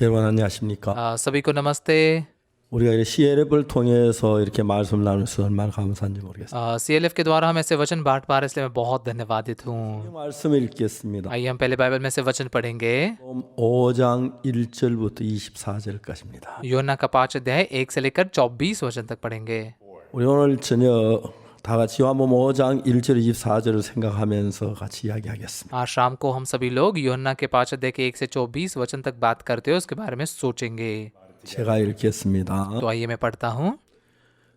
여러분 안녕하십니까? सभी को नमस्ते। 우리가 이 CLF를 통해서 이렇게 말씀 나누면서 얼마나 감사한지 모르겠습니다. CLF के द्वारा हम ऐसे वचन बांट पा रहे हैं, इसलिए मैं बहुत धन्यवादित हूँ। 이 말씀을 읽겠습니다. आइए हम पहले बाइबल में से वचन पढ़ेंगे। 5장 1절부터 24절까지입니다. योना का 5 अध्याय 1 से लेकर 24 वचन तक पढ़ेंगे। 우리 오늘 저녁 다 같이 요한복음 5장 1절 24절을 생각하면서 같이 이야기하겠습니다. आज शाम को हम सभी लोग योना के 5 अध्याय के 1 से 24 वचन तक बात करते हुए उसके बारे में सोचेंगे। 제가 읽겠습니다. तो आइए मैं पढ़ता हूँ।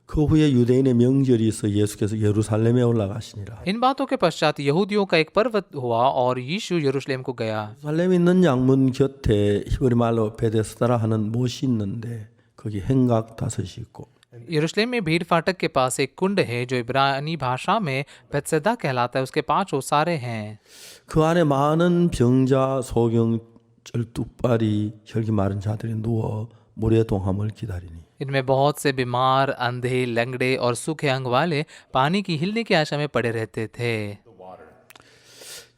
그 후에 유대인의 명절이 있어 예수께서 예루살렘에 올라가시니라. इन बातों के पश्चात यहूदियों का एक पर्व हुआ और यीशु यरूशलेम को गया। 예루살렘에 있는 양문 곁에 히브리 말로 베데스다라 하는 못이 있는데 거기 행각 5이 있고 यरूशलेम में भीड़ फाटक के पास एक कुंड है जो इब्रानी भाषा में बेतसदा कहलाता है। उसके 5 ओसारे हैं। 그 안에 많은 병자, 소경, 쩔뚝발이, 혈기 마른 자들이 누워 물의 동함을 기다리니 इनमें बहुत से बीमार, अंधे, लंगड़े और सूखे अंग वाले पानी की हिलने की आशा में पड़े रहते थे।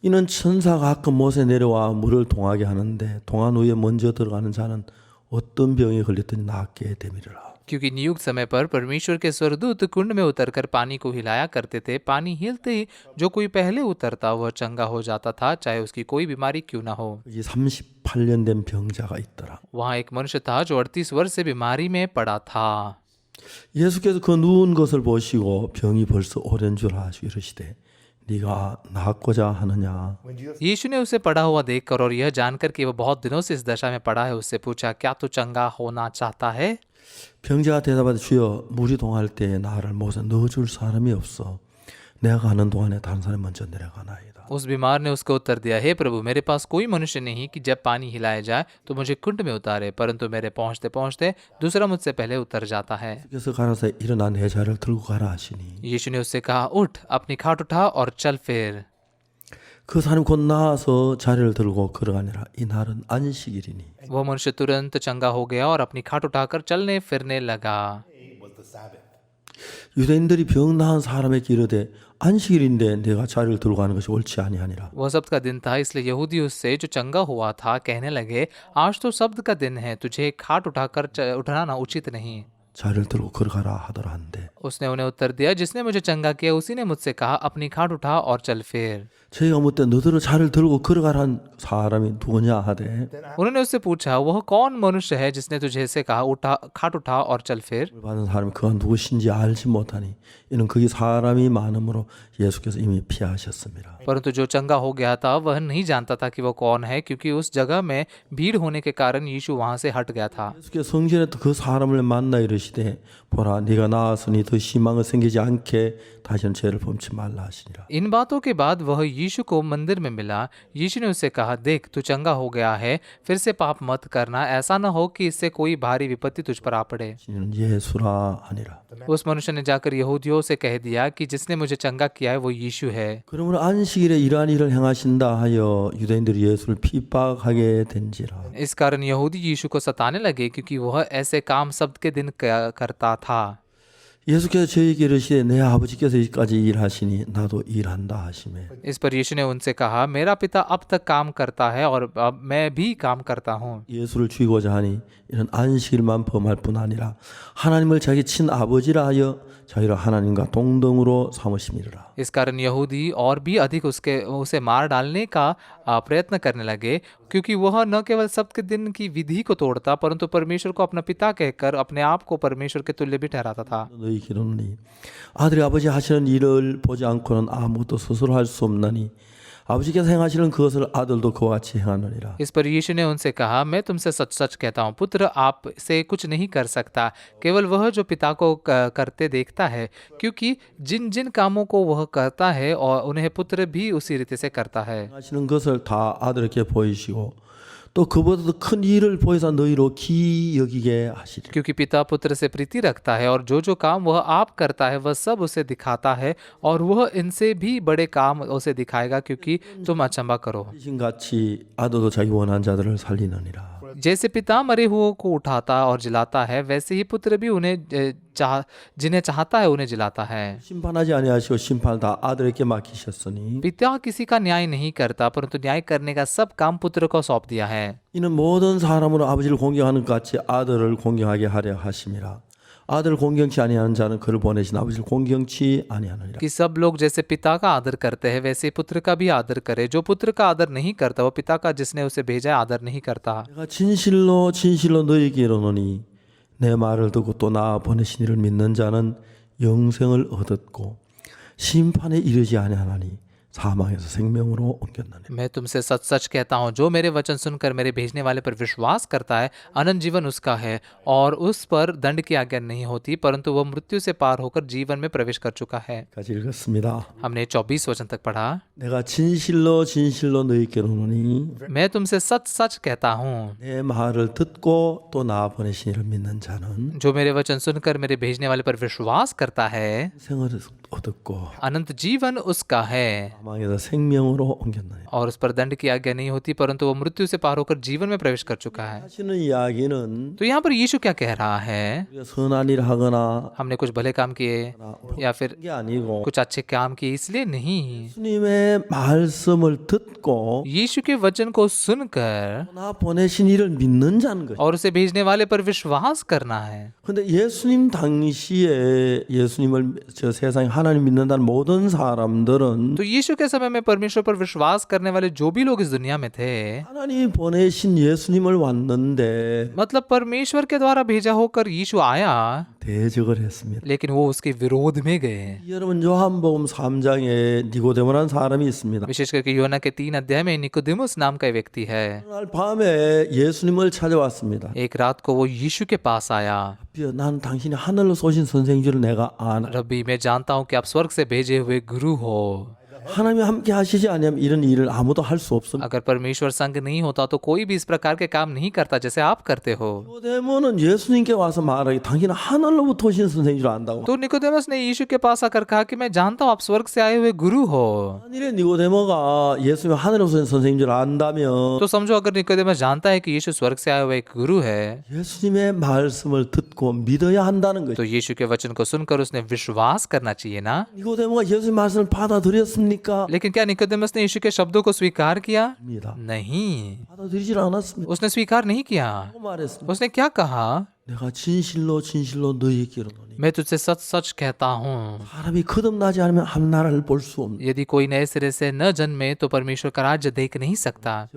이는 천사가 가끔 못에 내려와 물을 동하게 하는데 동한 후에 먼저 들어가는 자는 어떤 병에 걸렸더니 낫게 되미리라. क्योंकि नियुक्त समय पर परमेश्वर के स्वर्गदूत कुंड में उतरकर पानी को हिलाया करते थे। पानी हिलते ही जो कोई पहले उतरता वह चंगा हो जाता था, चाहे उसकी कोई बीमारी क्यों ना हो। 여기 38년 된 병자가 있더라. वहाँ एक मनुष्य था जो 38 वर्ष से बीमारी में पड़ा था। 예수께서 그 누운 것을 보시고 병이 벌써 오랜 줄 아시고 이르시되 네가 낫고자 하느냐. यीशु ने उसे पड़ा हुआ देखकर और यह जानकर कि वह बहुत दिनों से इस दशा में पड़ा है, उससे पूछा, क्या तू चंगा होना चाहता है? 병자가 대답하되 주여 물이 동할 때에 나를 못에 넣어줄 사람이 없어. 내가 가는 동안에 다른 사람이 먼저 내려가나이다. उस बीमार ने उसको उत्तर दिया, हे प्रभु, मेरे पास कोई मनुष्य नहीं कि जब पानी हिलाया जाए तो मुझे कुंड में उतारे, परंतु मेरे पहुंचते पहुंचते दूसरा मुझसे पहले उतर जाता है। 그래서 가라사 일어나 내 자를 들고 가라 하시니 यीशु ने उससे कहा, उठ, अपनी खाट उठा और चल फिर। 그 사람이 곧 나와서 자리를 들고 걸어가니라. 이 날은 안식일이니 वह मनुष्य तुरंत चंगा हो गया और अपनी खाट उठाकर चलने फिरने लगा। 유대인들이 병 나은 사람에게 이르되 안식일인데 내가 자리를 들고 가는 것이 옳지 아니하니라. वह सब्त का दिन था, इसलिए यहूदी उससे जो चंगा हुआ था कहने लगे, आज तो सब्त का दिन है, तुझे खाट उठाकर उठाना उचित नहीं। 자리를 들고 걸어가라 하더라 한데 उसने उन्हें उत्तर दिया, जिसने मुझे चंगा किया उसी ने मुझसे कहा, अपनी खाट उठा और चल फिर। 저희가 묻되 너들은 자리를 들고 걸어가라는 사람이 누구냐 하되 उन्होंने उससे पूछा, वह कौन मनुष्य है जिसने तुझे से कहा, उठा, खाट उठा और चल फिर? 받은 사람이 그가 누구신지 알지 못하니 이는 거기 사람이 많으므로 예수께서 이미 피하셨습니다. परंतु जो चंगा हो गया था वह नहीं जानता था कि वह कौन है, क्योंकि उस जगह में भीड़ होने के कारण यीशु वहां से हट गया था। 예수께서 성전에 그 사람을 만나 이르시되 보라 네가 나았으니 더 심한 것 생기지 않게 다시는 죄를 범치 말라 하시니라. इन बातों के बाद वह यीशु को मंदिर में मिला। यीशु ने उससे कहा, देख, तू चंगा हो गया है, फिर से पाप मत करना, ऐसा न हो कि इससे कोई भारी विपत्ति तुझ पर आ पड़े। 이는 예수라 하니라. उस मनुष्य ने जाकर यहूदियों से कह दिया कि जिसने मुझे चंगा किया है वो यीशु है। 그러므로 안식일에 이러한 일을 행하신다 하여 유대인들이 예수를 핍박하게 된지라. इस कारण यहूदी यीशु को सताने लगे, क्योंकि वह ऐसे काम सब्त के दिन करता था। 예수께서 저에게 이르시되 내 아버지께서 이까지 일하시니 나도 일한다 하시매 इस पर यीशु ने उनसे कहा, मेरा पिता अब तक काम करता है और अब मैं भी काम करता हूँ। 예수를 죽이고자 하니 이는 안식일만 범할 뿐 아니라 하나님을 자기 친아버지라 하여 자기를 하나님과 동등으로 삼으심이라. इस कारण यहूदी और भी अधिक उसे मार डालने का प्रयत्न करने लगे, क्योंकि वह न केवल सब्त के दिन की विधि को तोड़ता, परंतु परमेश्वर को अपना पिता कहकर अपने आप को परमेश्वर के तुल्य भी ठहराता था। 너희 기도니 아들이 아버지 하시는 일을 보지 않고는 아무것도 스스로 할 수 없나니 아버지께서 행하시는 그것을 아들도 그와 같이 행하느니라. इस पर यीशु ने उनसे कहा, मैं तुमसे सच सच कहता हूँ, पुत्र आप से कुछ नहीं कर सकता, केवल वह जो पिता को करते देखता है, क्योंकि जिन जिन कामों को वह करता है और उन्हें पुत्र भी उसी रीति से करता है। 하시는 것을 다 아들에게 보이시고 또 그보다도 큰 일을 보여서 너희로 기 여기게 하시리라. क्योंकि पिता पुत्र से प्रीति रखता है और जो जो काम वह आप करता है वह सब उसे दिखाता है, और वह इनसे भी बड़े काम उसे दिखाएगा, क्योंकि तुम अचंभा करो। 같이 아들도 자기 원한 자들을 살리느니라. जैसे पिता मरे हुओं को उठाता और जिलाता है, वैसे ही पुत्र भी उन्हें जिन्हें चाहता है उन्हें जिलाता है। 심판하지 아니하시고 심판을 다 아들에게 맡기셨으니 पिता किसी का न्याय नहीं करता, परंतु न्याय करने का सब काम पुत्र को सौंप दिया है। 이는 모든 사람으로 아버지를 공경하는 것 같이 아들을 공경하게 하려 하심이라. 아들을 공경치 아니하는 자는 그를 보내신 아버지를 공경치 아니하느니라. कि सब लोग जैसे पिता का आदर करते हैं वैसे पुत्र का भी आदर करे। जो पुत्र का आदर नहीं करता वो पिता का जिसने उसे भेजा है आदर नहीं करता। 내가 진실로 진실로 너희에게 이르노니 내 말을 듣고 또 나 보내신 이를 믿는 자는 영생을 얻었고 심판에 이르지 아니하나니 사망에서 생명으로 옮겼나니. मैं तुमसे सच सच कहता हूँ, जो मेरे वचन सुनकर मेरे भेजने वाले पर विश्वास करता है अनंत जीवन उसका है, और उस पर दंड की आज्ञा नहीं होती, परंतु वह मृत्यु से पार होकर जीवन में प्रवेश कर चुका है। 까지 읽었습니다. हमने 24 वचन तक पढ़ा। 내가 진실로 진실로 너희에게 이르노니 मैं तुमसे सच सच कहता हूँ, 내 말을 듣고 또 나 보내신 이를 믿는 자는 जो मेरे वचन सुनकर मेरे भेजने वाले पर विश्वास करता है 생을 얻었고 अनंत जीवन उसका है, 사망에서 생명으로 옮겼나니. और उस पर दंड की आज्ञा नहीं होती, परंतु वो मृत्यु से पार होकर जीवन में प्रवेश कर चुका है। 하시는 이야기는 तो यहाँ पर यीशु क्या कह रहा है? 우리가 선한 일 하거나 हमने कुछ भले काम किए या फिर 게 아니고 कुछ अच्छे काम किए इसलिए नहीं, 예수님의 말씀을 듣고 यीशु के वचन को सुनकर 나 보내신 이를 믿는 자는 거죠. और उसे भेजने वाले पर विश्वास करना है। 근데 예수님 당시에 예수님을 저 세상에 하나님 믿는다는 모든 사람들은 तो यीशु के समय में परमेश्वर पर विश्वास करने वाले जो भी लोग इस दुनिया में थे, 하나님이 보내신 예수님을 왔는데 मतलब परमेश्वर के द्वारा भेजा होकर यीशु आया, 대적을 했습니다. लेकिन वो उसके विरोध में गए। 여러분 요한복음 3장에 니고데모라는 사람이 있습니다. विशेष करके योना के 3 अध्याय में निकोदेमुस नाम का एक व्यक्ति है। 그날 밤에 예수님을 찾아왔습니다. एक रात को वो यीशु के पास आया। 나는 당신이 하늘로 쏘신 선생인 줄 내가 아나. रब्बी, मैं जानता हूँ कि आप स्वर्ग से भेजे हुए गुरु हो। 하나님이 함께 하시지 않으면 이런 일을 아무도 할 수 없습니다. अगर परमेश्वर संग नहीं होता तो कोई भी इस प्रकार के काम नहीं करता जैसे आप करते हो। 니고데모는 예수님께 와서 말하기 당신은 하늘로부터 오신 선생인 줄 안다고. तो निकोदेमस ने यीशु के पास आकर कहा कि मैं जानता हूँ आप स्वर्ग से आए हुए गुरु हो। 만일에 니고데모가 예수님이 하늘로부터 오신 선생인 줄 안다면 तो समझो अगर निकोदेमस जानता है कि यीशु स्वर्ग से आया हुआ एक गुरु है, 예수님의 말씀을 듣고 믿어야 한다는 거죠. तो यीशु के वचन को सुनकर उसने विश्वास करना चाहिए ना। 니고데모가 예수님의 말씀을 받아들였습니까? लेकिन क्या निकोदेमस ने यीशु के शब्दों को स्वीकार किया? 입니다. नहीं, 받아들이질 않았습니다. उसने स्वीकार नहीं किया। 그 말했습니다. उसने क्या कहा? 내가 진실로 진실로 너희에게 이르노니 मैं तुझसे सच सच कहता हूँ, 사람이 거듭나지 않으면 하나님을 볼 수 없는. यदि कोई नए सिरे से न जन्मे तो परमेश्वर का राज्य देख नहीं सकता।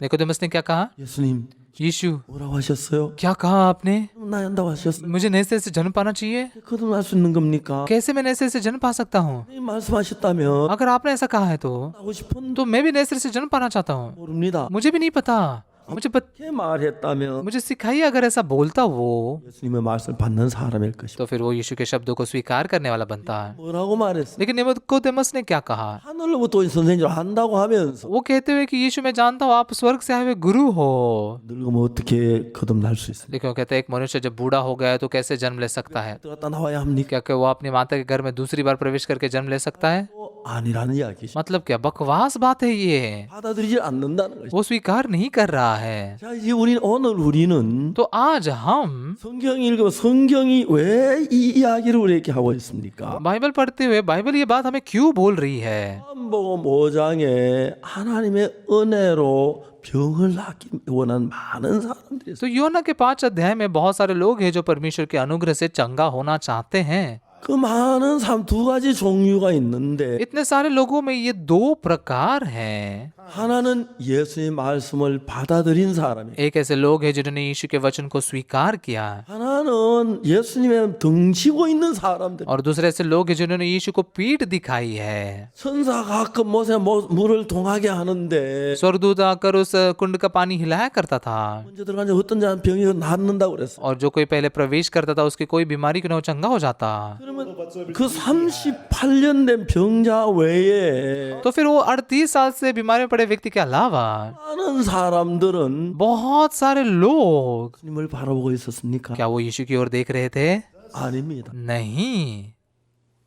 निकोदेमस ने क्या कहा? 예수님 यीशु, 뭐라고 하셨어요? क्या कहा आपने? 거듭나야 한다고 하셨어요. मुझे नए सिरे से जन्म पाना चाहिए? 거듭날 수 있는 겁니까? कैसे मैं नए सिरे से जन्म पा सकता हूँ? 이 말씀하셨다면 अगर आपने ऐसा कहा है 하고 싶은 तो मैं भी नए सिरे से जन्म पाना चाहता हूँ। 모릅니다. मुझे भी नहीं पता। 이렇게 말했다면 मुझे सिखाइए, अगर ऐसा बोलता वो 예수님의 말씀을 받는 사람일 것이다. तो फिर वो यीशु के शब्दों को स्वीकार करने वाला बनता है। 뭐라고 말했어? लेकिन निकोदेमस ने क्या कहा? 하늘로부터 온 선생인 줄 안다고 하면서 वो कहते हुए कि यीशु मैं जानता हूँ आप स्वर्ग से आए हुए गुरु हो, 늙으면 어떻게 거듭날 수 있습니까? लेकिन वो कहते हैं एक मनुष्य जब बूढ़ा हो गया है तो कैसे जन्म ले सकता है? 갔다 나와야 합니까? क्या वो अपनी माता के घर में दूसरी बार प्रवेश करके जन्म ले सकता है? 아니라는 이야기죠. मतलब क्या बकवास बात है ये। 받아들이지 않는다는 거죠. वो स्वीकार नहीं कर रहा है। 자, 이제 우리는 तो आज हम 성경 읽으면 성경이 왜 이 이야기를 우리에게 하고 있습니까? बाइबल पढ़ते हुए बाइबल ये बात हमें क्यों बोल रही है? 요한복음 5장에 하나님의 은혜로 병을 낫기 원하는 많은 사람들이 있어요. तो योना के 5 अध्याय में बहुत सारे लोग हैं जो परमेश्वर के अनुग्रह से चंगा होना चाहते हैं। 그 많은 사람 두 가지 종류가 있는데 इतने सारे लोगों में ये 2 प्रकार हैं। 하나는 예수의 말씀을 받아들인 사람이에요. एक ऐसे लोग हैं जिन्होंने यीशु के वचन को स्वीकार किया, 하나는 예수님의 등지고 있는 사람들. और दूसरे ऐसे लोग हैं जिन्होंने यीशु को पीठ दिखाई है। 천사가 가끔 모세 물을 동하게 하는데 स्वर्गदूत आकर उस कुंड का पानी हिलाया करता था, 먼저 들어간 어떤 자는 병이 낫는다고 그랬어. और जो कोई पहले प्रवेश करता था उसकी कोई बीमारी क्यों न हो चंगा हो जाता। 그러면 그 38년 된 병자 외에 तो फिर वो 38 साल से बीमार में पड़े व्यक्ति के अलावा 많은 사람들은 बहुत सारे लोग, 예수님을 바라보고 있었습니까? क्या वो यीशु की ओर देख रहे थे? 아닙니다. नहीं,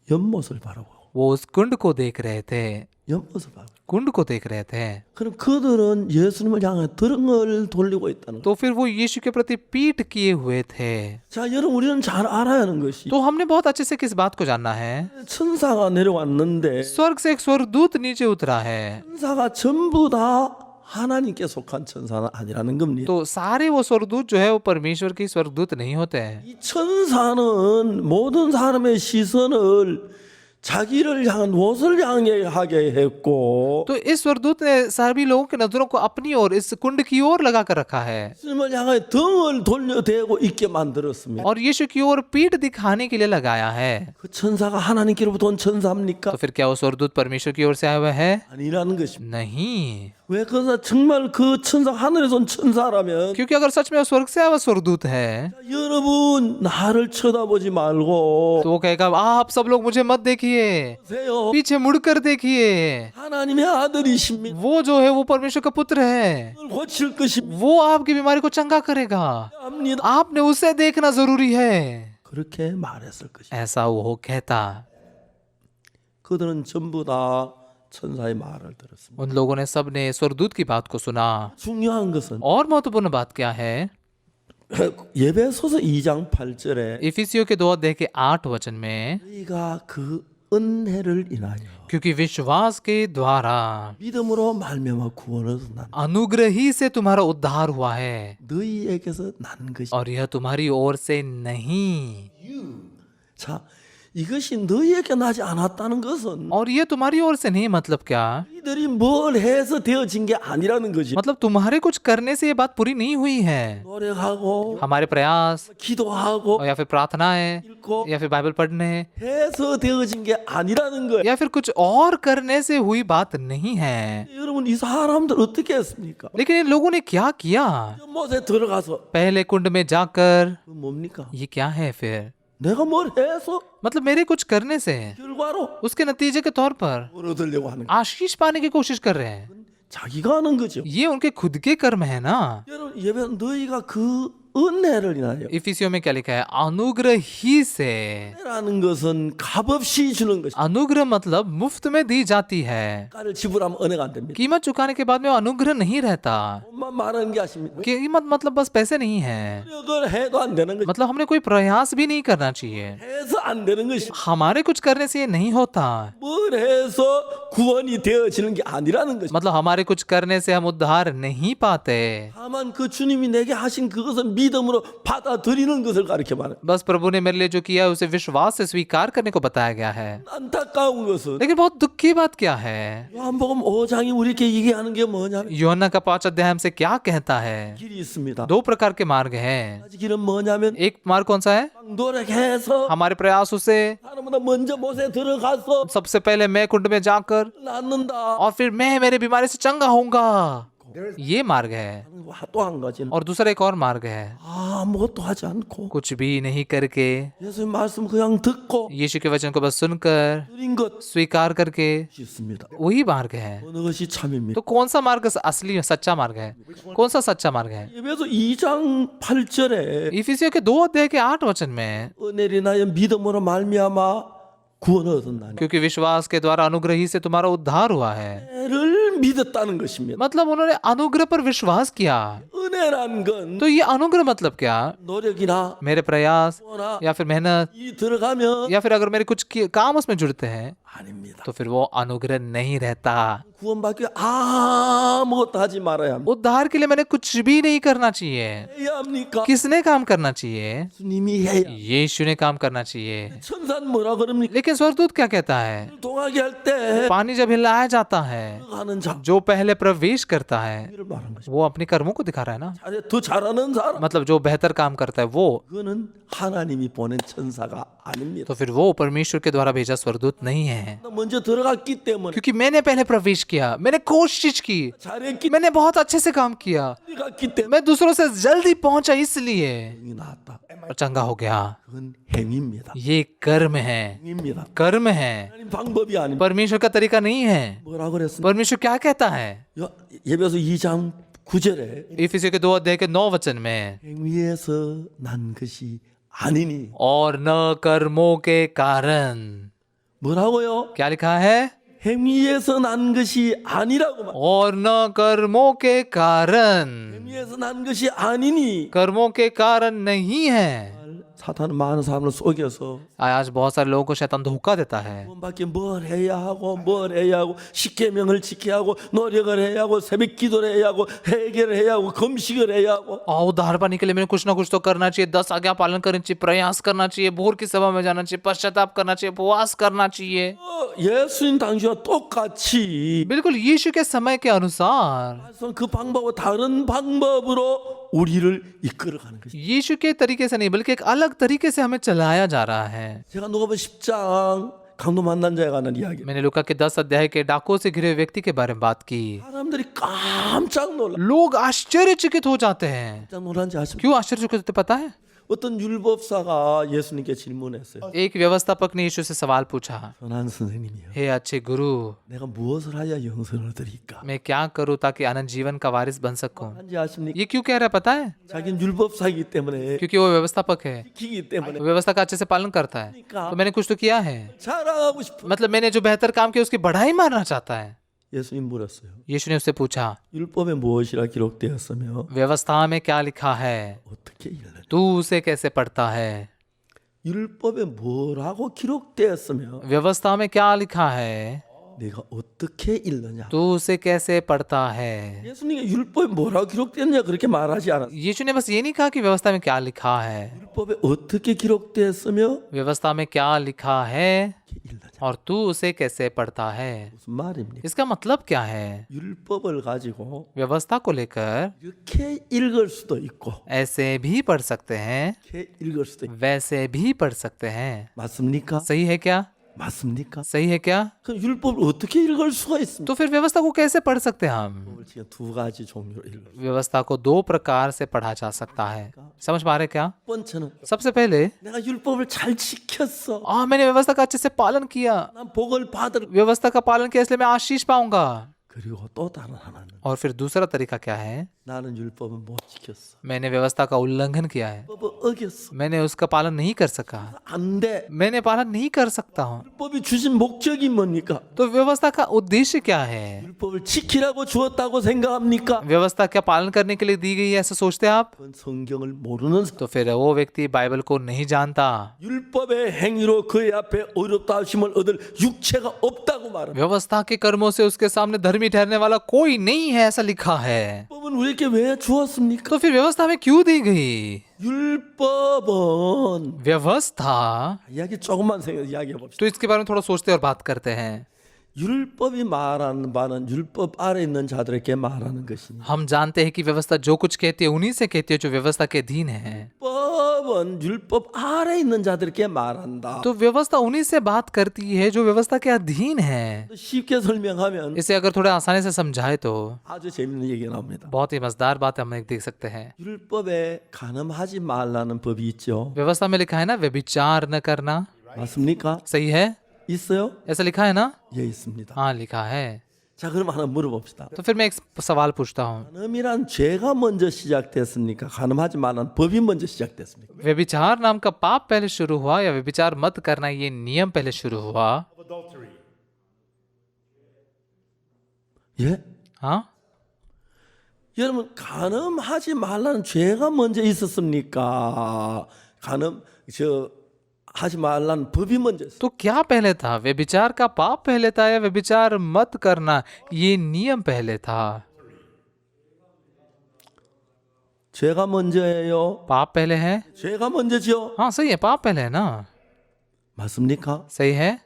연못을 바라보고 वो उस कुंड को देख रहे थे। 옆모습 하고. कुंड को देख रहे थे। 그럼 그들은 예수님을 향해 등을 돌리고 있다는 거예요. तो फिर वो यीशु के प्रति पीठ किए हुए थे। 자, 여러분 우리는 잘 알아야 하는 것이 तो हमने बहुत अच्छे से किस बात को जानना है, 천사가 내려왔는데 स्वर्ग से एक स्वर्गदूत नीचे उतरा है, 천사가 전부 다 하나님께 속한 천사는 아니라는 겁니다. तो सारे वो स्वर्गदूत जो है वो परमेश्वर के स्वर्गदूत नहीं होते हैं। 이 천사는 모든 사람의 시선을 자기를 향한 옷을 향해 하게 했고 तो इस स्वर्गदूत ने सभी लोगों की नजरों को अपनी ओर, इस कुंड की ओर लगा कर रखा है 예수님을 향해 등을 돌려대고 있게 만들었습니다. और यीशु की ओर पीठ दिखाने के लिए लगाया है। 그 천사가 하나님께로부터 온 천사입니까? तो फिर क्या वो स्वर्गदूत परमेश्वर की ओर से आया हुआ है? 아니라는 것입니다. नहीं, 왜 그러나 정말 그 천사 하늘에서 온 천사라면 क्योंकि अगर सच में वो स्वर्ग से आया हुआ स्वर्गदूत है 여러분 나를 쳐다보지 말고 तो वो कहेगा आप सब लोग मुझे मत देखिए, 보세요. पीछे मुड़कर देखिए, 하나님의 아들이십니다. वो जो है वो परमेश्वर का पुत्र है, 그걸 고칠 것입니다. वो आपकी बीमारी को चंगा करेगा, 합니다. आपने उसे देखना जरूरी है। 그렇게 말했을 것입니다. ऐसा वो कहता। 그들은 전부 다 천사의 말을 들었습니다. उन लोगों ने सबने स्वर्गदूत की बात को सुना। 중요한 것은 और महत्वपूर्ण बात क्या है, 예배소서 2장 8절에 इफिसियों के 2 अध्याय के 8 वचन में, 너희가 그 은혜를 인하여 क्योंकि विश्वास के द्वारा 믿음으로 말미암아 구원을 얻었나 अनुग्रह ही से तुम्हारा उद्धार हुआ है 너희에게서 난 것이. और यह तुम्हारी ओर से नहीं, 자, 이것이 너희에게 나지 않았다는 것은 और ये तुम्हारी ओर से नहीं मतलब क्या, 너희들이 뭘 해서 되어진 게 아니라는 거지. मतलब तुम्हारे कुछ करने से ये बात पूरी नहीं हुई है। 노력하고 हमारे प्रयास 기도하고 और या फिर प्रार्थनाएं 읽고 या फिर बाइबल पढ़ने 해서 되어진 게 아니라는 거예요. या फिर कुछ और करने से हुई बात नहीं है। 여러분 이 사람들 어떻게 했습니까? लेकिन इन लोगों ने क्या किया, 못에 들어가서 पहले कुंड में जाकर, 그 뭡니까? ये क्या है फिर, 내가 뭘 해서 मतलब मेरे कुछ करने से 결과로 उसके नतीजे के तौर पर 뭘 얻으려고 하는 거예요. आशीष पाने की कोशिश कर रहे हैं। 자기가 하는 거죠. ये उनके खुद के कर्म है ना। 여러분 예배 너희가 그 은혜를 인하여. इफिसियों में क्या लिखा है, अनुग्रह ही से। 은혜라는 것은 값없이 주는 것이. अनुग्रह मतलब मुफ्त में दी जाती है, 가를 지불하면 은혜가 안 됩니다. कीमत चुकाने के बाद में अनुग्रह नहीं रहता। 돈만 말하는 게 아십니까? कीमत मतलब बस पैसे नहीं है, 노력을 해도 안 되는 것이. मतलब हमने कोई प्रयास भी नहीं करना चाहिए, 해서 안 되는 것이. हमारे कुछ करने से ये नहीं होता, 뭘 해서 구원이 되어지는 게 아니라는 것이. मतलब हमारे कुछ करने से हम उद्धार नहीं पाते। 다만 그 주님이 내게 하신 그것은 믿음으로 받아들이는 것을 가르쳐 말해. बस प्रभु ने मेरे लिए जो किया है उसे विश्वास से स्वीकार करने को बताया गया है। 안타까운 것은 लेकिन बहुत दुख की बात क्या है, 요한복음 5장이 우리에게 얘기하는 게 뭐냐면 यूहन्ना का 5 अध्याय हमसे क्या कहता है, 길이 있습니다. 2 प्रकार के मार्ग हैं। 그 길은 뭐냐면 एक मार्ग कौन सा है, 노력해서 हमारे प्रयासों से 사람보다 먼저 못에 들어가서 सबसे पहले मैं कुंड में जाकर 낫는다. और फिर मैं मेरे बीमारी से चंगा होऊंगा, ये मार्ग है। 또 한 가지는 और दूसरा एक और मार्ग है, 아무것도 하지 않고 कुछ भी नहीं करके 예수님 말씀 그냥 듣고 यीशु के वचन को बस सुनकर 드린 것 स्वीकार करके, 있습니다. वही मार्ग है। 어느 것이 참입니까? तो कौन सा मार्ग असली सच्चा मार्ग है, कौन सा सच्चा मार्ग है? 예배소 2장 8절에 इफिसियों के 2 अध्याय के 8 वचन में, 은혜를 인하여 믿음으로 말미암아 구원을 얻었나니 क्योंकि विश्वास के द्वारा अनुग्रह ही से तुम्हारा उद्धार हुआ है, 은혜를 믿었다는 것입니다. मतलब उन्होंने अनुग्रह पर विश्वास किया। 은혜란 건 तो ये अनुग्रह मतलब क्या, 노력이나 मेरे प्रयास 뭐나 या फिर मेहनत 이 들어가면 या फिर अगर मेरे कुछ काम उसमें जुड़ते हैं 아닙니다. तो फिर वो अनुग्रह नहीं रहता। 구원받기 아무것도 하지 말아야 합니다. उद्धार के लिए मैंने कुछ भी नहीं करना चाहिए। 해야 합니까? किसने काम करना चाहिए, 주님이 해야. यीशु ने काम करना चाहिए। 천사는 뭐라 그럽니까? लेकिन स्वर्गदूत क्या कहता है, 동하게 할 때 पानी जब हिलाया जाता है, 하는 자 जो पहले प्रवेश करता है 를 말한 것이. वो अपने कर्मों को दिखा रहा है ना, 잘해 더 잘하는 사람. मतलब जो बेहतर काम करता है वो, 그거는 하나님이 보낸 천사가 아닙니다. तो फिर वो परमेश्वर के द्वारा भेजा स्वर्गदूत नहीं है। 먼저 들어갔기 때문에 क्योंकि मैंने पहले प्रवेश किया, मैंने कोशिश की, 잘했기 मैंने बहुत अच्छे से काम किया, 때문에 갔기 때문에 मैं दूसरों से जल्दी पहुंचा इसलिए 병이 나왔다. और चंगा हो गया। 그건 행위입니다. ये कर्म है, 행위입니다. कर्म है, 하나님 방법이 아닙니다. परमेश्वर का तरीका नहीं है। 뭐라 그랬습니까? परमेश्वर क्या कहता है, 예배소 2장 9절에 इफिसियों के 2 अध्याय के 9 वचन में, 행위에서 난 것이 아니니 और न कर्मों के कारण, 뭐라고요? क्या लिखा है, 행위에서 난 것이 아니라고 말. और न कर्मों के कारण, 행위에서 난 것이 아니니 कर्मों के कारण नहीं है। 사탄은 많은 사람을 속여서 आज बहुत सारे लोगों को शैतान धोखा देता है। 밖에 뭘 해야 하고 십계명을 지켜야 하고 노력을 해야 하고 새벽 기도를 해야 하고 회개를 해야 하고 금식을 해야 하고 और उद्धार पाने के लिए मैंने कुछ ना कुछ तो करना चाहिए, 10 आज्ञा पालन करना चाहिए, प्रयास करना चाहिए, भोर की सभा में जाना चाहिए, पश्चाताप करना चाहिए, उपवास करना चाहिए। 예수님 당시와 똑같이 बिल्कुल यीशु के समय के अनुसार, 그 방법과 다른 방법으로 우리를 이끌어가는 것이. यीशु के तरीके से नहीं बल्कि एक अलग तरीके से हमें चलाया जा रहा है। 제가 누가복음 10장 강도 만난 자에 관한 이야기. मैंने लूका के 10 अध्याय के डाकुओं से घिरे हुए व्यक्ति के बारे में बात की। 사람들이 깜짝 놀라. लोग आश्चर्यचकित हो जाते हैं। 깜짝 놀란지 아십니까? क्यों आश्चर्यचकित होते पता है? 어떤 율법사가 예수님께 질문했어요. एक व्यवस्थापक ने यीशु से सवाल पूछा, 선한 선생님이요. हे अच्छे गुरु, 내가 무엇을 하야 영생을 얻으리까? मैं क्या करूं ताकि अनंत जीवन का वारिस बन सकूं? 한지 아십니까? ये क्यों कह रहा है पता है? 자기는 율법사이기 때문에 क्योंकि वो व्यवस्थापक है, 지키기 때문에 व्यवस्था का अच्छे से पालन करता है। तो मैंने कुछ तो किया है, 자랑하고 싶어. मतलब मैंने जो बेहतर काम किया उसकी बढ़ाई मारना चाहता है। 예수님 물었어요. यीशु ने उससे पूछा, 율법에 무엇이라 기록되었으며 व्यवस्था में क्या लिखा है, 어떻게 읽느냐? तू उसे कैसे पढ़ता है? 율법에 뭐라고 기록되었으며 व्यवस्था में क्या लिखा है, 내가 어떻게 읽느냐? तू उसे कैसे पढ़ता है? 예수님이 율법에 뭐라고 기록되었냐 그렇게 말하지 않았어요. यीशु ने बस ये नहीं कहा कि व्यवस्था में क्या लिखा है, 율법에 어떻게 기록되었으며 व्यवस्था में क्या लिखा है 어떻게 읽느냐? और तू उसे कैसे पढ़ता है। 무슨 말입니까? इसका मतलब क्या है? 율법을 가지고 व्यवस्था को लेकर 이렇게 읽을 수도 있고 ऐसे भी पढ़ सकते हैं, 이렇게 읽을 수도 있고 वैसे भी पढ़ सकते हैं। 맞습니까? सही है क्या? 맞습니까? सही है क्या? 그럼 율법을 어떻게 읽을 수가 있습니까? तो फिर व्यवस्था को कैसे पढ़ सकते हैं हम? 율법을 지금 두 가지 종류로 읽을 수. व्यवस्था को दो प्रकार से पढ़ा जा सकता है। समझ पा रहे क्या? 첫 번째는 सबसे पहले, 내가 율법을 잘 지켰어. मैंने व्यवस्था का अच्छे से पालन किया, 난 복을 받을. व्यवस्था का पालन किया इसलिए मैं आशीष पाऊंगा। 그리고 또 다른 하나는 और फिर दूसरा तरीका क्या है? 나는 율법을 못 지켰어. मैंने व्यवस्था का उल्लंघन किया है, 율법을 어겼어. मैंने उसका पालन नहीं कर सका, 안 돼. मैंने पालन नहीं कर सकता हूँ। 율법이 주신 목적이 뭡니까? तो व्यवस्था का उद्देश्य क्या है? 율법을 지키라고 주었다고 생각합니까? व्यवस्था क्या पालन करने के लिए दी गई है ऐसा सोचते हैं आप? 그건 성경을 모르는 사람. तो फिर वो व्यक्ति बाइबल को नहीं जानता। 율법의 행위로 그의 앞에 의롭다 하심을 얻을 육체가 없다고 말합니다. व्यवस्था के कर्मों से उसके सामने धर्मी ठहरने वाला कोई नहीं है ऐसा लिखा है। 율법은 우리에게 왜 주었습니까? तो फिर व्यवस्था में क्यों दी गई? 율법은 व्यवस्था, 이야기 조금만 이야기해 봅시다. तो इसके बारे में थोड़ा सोचते और बात करते हैं। 율법이 말하는 바는 율법 아래 있는 자들에게 말하는 것이니 हम जानते हैं कि व्यवस्था जो कुछ कहती है उन्हीं से कहती है जो व्यवस्था के अधीन है। 율법은 율법 아래 있는 자들에게 말한다. तो व्यवस्था उन्हीं से बात करती है जो व्यवस्था के अधीन है। 쉽게 설명하면 इसे अगर थोड़ा आसानी से समझाए तो 아주 재밌는 얘기가 나옵니다. बहुत ही मजेदार बात हम एक देख सकते हैं। 율법에 간음하지 말라는 법이 있죠. व्यवस्था में लिखा है ना व्यभिचार न करना, 맞습니까? सही है? 있어요? ऐसा लिखा है ना? 예, 있습니다. हाँ लिखा है। 자, 그럼 하나 물어봅시다. तो फिर मैं एक सवाल पूछता हूँ, 간음이란 죄가 먼저 시작됐습니까? 간음하지 말라는 법이 먼저 시작됐습니까? व्यभिचार नाम का पाप पहले शुरू हुआ या व्यभिचार मत करना ये नियम पहले शुरू हुआ? 예? हाँ, 여러분, 간음하지 말라는 죄가 먼저 있었습니까? 하지 말라는 법이 먼저 있었어요. तो क्या पहले था? व्यभिचार का पाप पहले था या व्यभिचार मत करना ये नियम पहले था? 죄가 먼저예요. पाप पहले है? 죄가 먼저죠. हाँ सही है, पाप पहले है ना? 맞습니까? सही है।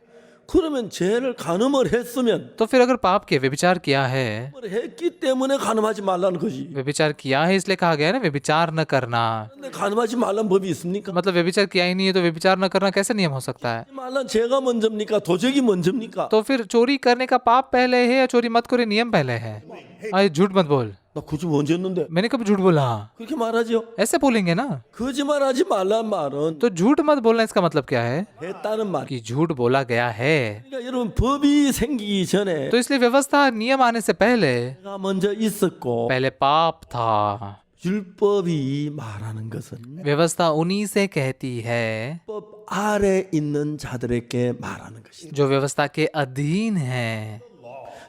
그러면 죄를 간음을 했으면 तो फिर अगर पाप किया, व्यभिचार किया है, 했기 때문에 간음하지 말라는 거지. व्यभिचार किया है इसलिए कहा गया है ना व्यभिचार न करना। 근데 간음하지 말라는 법이 있습니까? मतलब व्यभिचार किया ही नहीं है तो व्यभिचार न करना कैसे नियम हो सकता है? 말란 죄가 먼저입니까? 도적이 먼저입니까? तो फिर चोरी करने का पाप पहले है या चोरी मत करो नियम पहले है? अरे झूठ मत बोल, 나 굳이 먼저였는데 मैंने कभी झूठ बोला? 그렇게 말하죠. ऐसे बोलेंगे ना? 거짓말하지 말란 말은 तो झूठ मत बोलना इसका मतलब क्या है? 했다는 말. कि झूठ बोला गया है। 그러니까 여러분 법이 생기기 전에 तो इसलिए व्यवस्था नियम आने से पहले 죄가 먼저 있었고 पहले पाप था, 율법이 말하는 것은 व्यवस्था उन्हीं से कहती है 법 아래 있는 자들에게 말하는 것이다. जो व्यवस्था के अधीन है।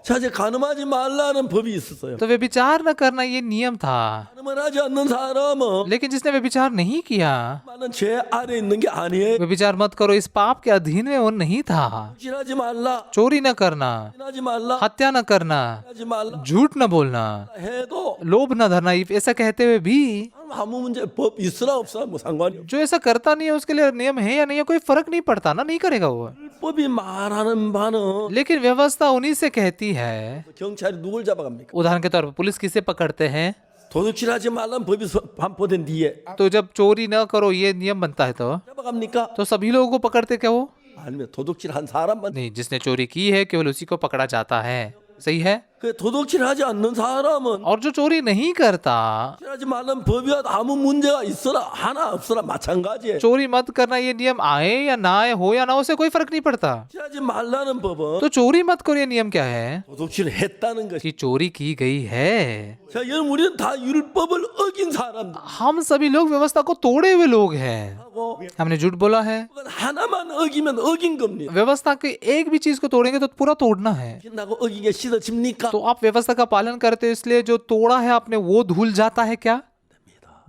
자, 이제 간음하지 말라는 법이 있었어요. तो व्यभिचार न करना ये नियम था, 간음을 하지 않는 사람은 लेकिन जिसने व्यभिचार नहीं किया, 많은 죄 아래 있는 게 아니에요. व्यभिचार मत करो इस पाप के अधीन में वो नहीं था। 질하지 말라, चोरी न करना, 하지 말라, हत्या न करना, 하지 말라 झूठ न बोलना, 해도 लोभ न धरना, ऐसा कहते हुए भी 아무 문제 법 있으나 없으나 뭐 상관이 없어. जो ऐसा करता नहीं है उसके लिए नियम है या नहीं है कोई फर्क नहीं पड़ता ना, नहीं करेगा वो। 법이 말하는 바는 लेकिन व्यवस्था उन्हीं से कहती है। 경찰이 누굴 잡아갑니까? उदाहरण के तौर पर पुलिस किसे पकड़ते हैं? 도둑질하지 말라는 법이 반포된 뒤에 तो जब चोरी न करो ये नियम बनता है 잡아갑니까? तो सभी लोगों को पकड़ते क्या वो? 아니면 도둑질한 사람만 नहीं, जिसने चोरी की है केवल उसी को पकड़ा जाता है। सही है। 그 도둑질하지 않는 사람은 और जो चोरी नहीं करता, 도둑질하지 말라는 법이야 아무 문제가 있어라 하나 없어라 마찬가지예요. चोरी मत करना ये नियम आए या ना आए, हो या ना, उससे कोई फर्क नहीं पड़ता। 도둑질하지 말라는 법은 तो चोरी मत करो ये नियम क्या है? 도둑질을 했다는 것이. कि चोरी की गई है। 자, 여러분 우리는 다 율법을 어긴 사람들 हम सभी लोग व्यवस्था को तोड़े हुए लोग हैं। 하고 हमने झूठ बोला है। 그건 하나만 어기면 어긴 겁니다. व्यवस्था की एक भी चीज को तोड़ेंगे तो पूरा तोड़ना है। 어긴다고 어기게 씻어집니까? तो आप व्यवस्था का पालन करते हो इसलिए जो तोड़ा है आपने वो धुल जाता है क्या?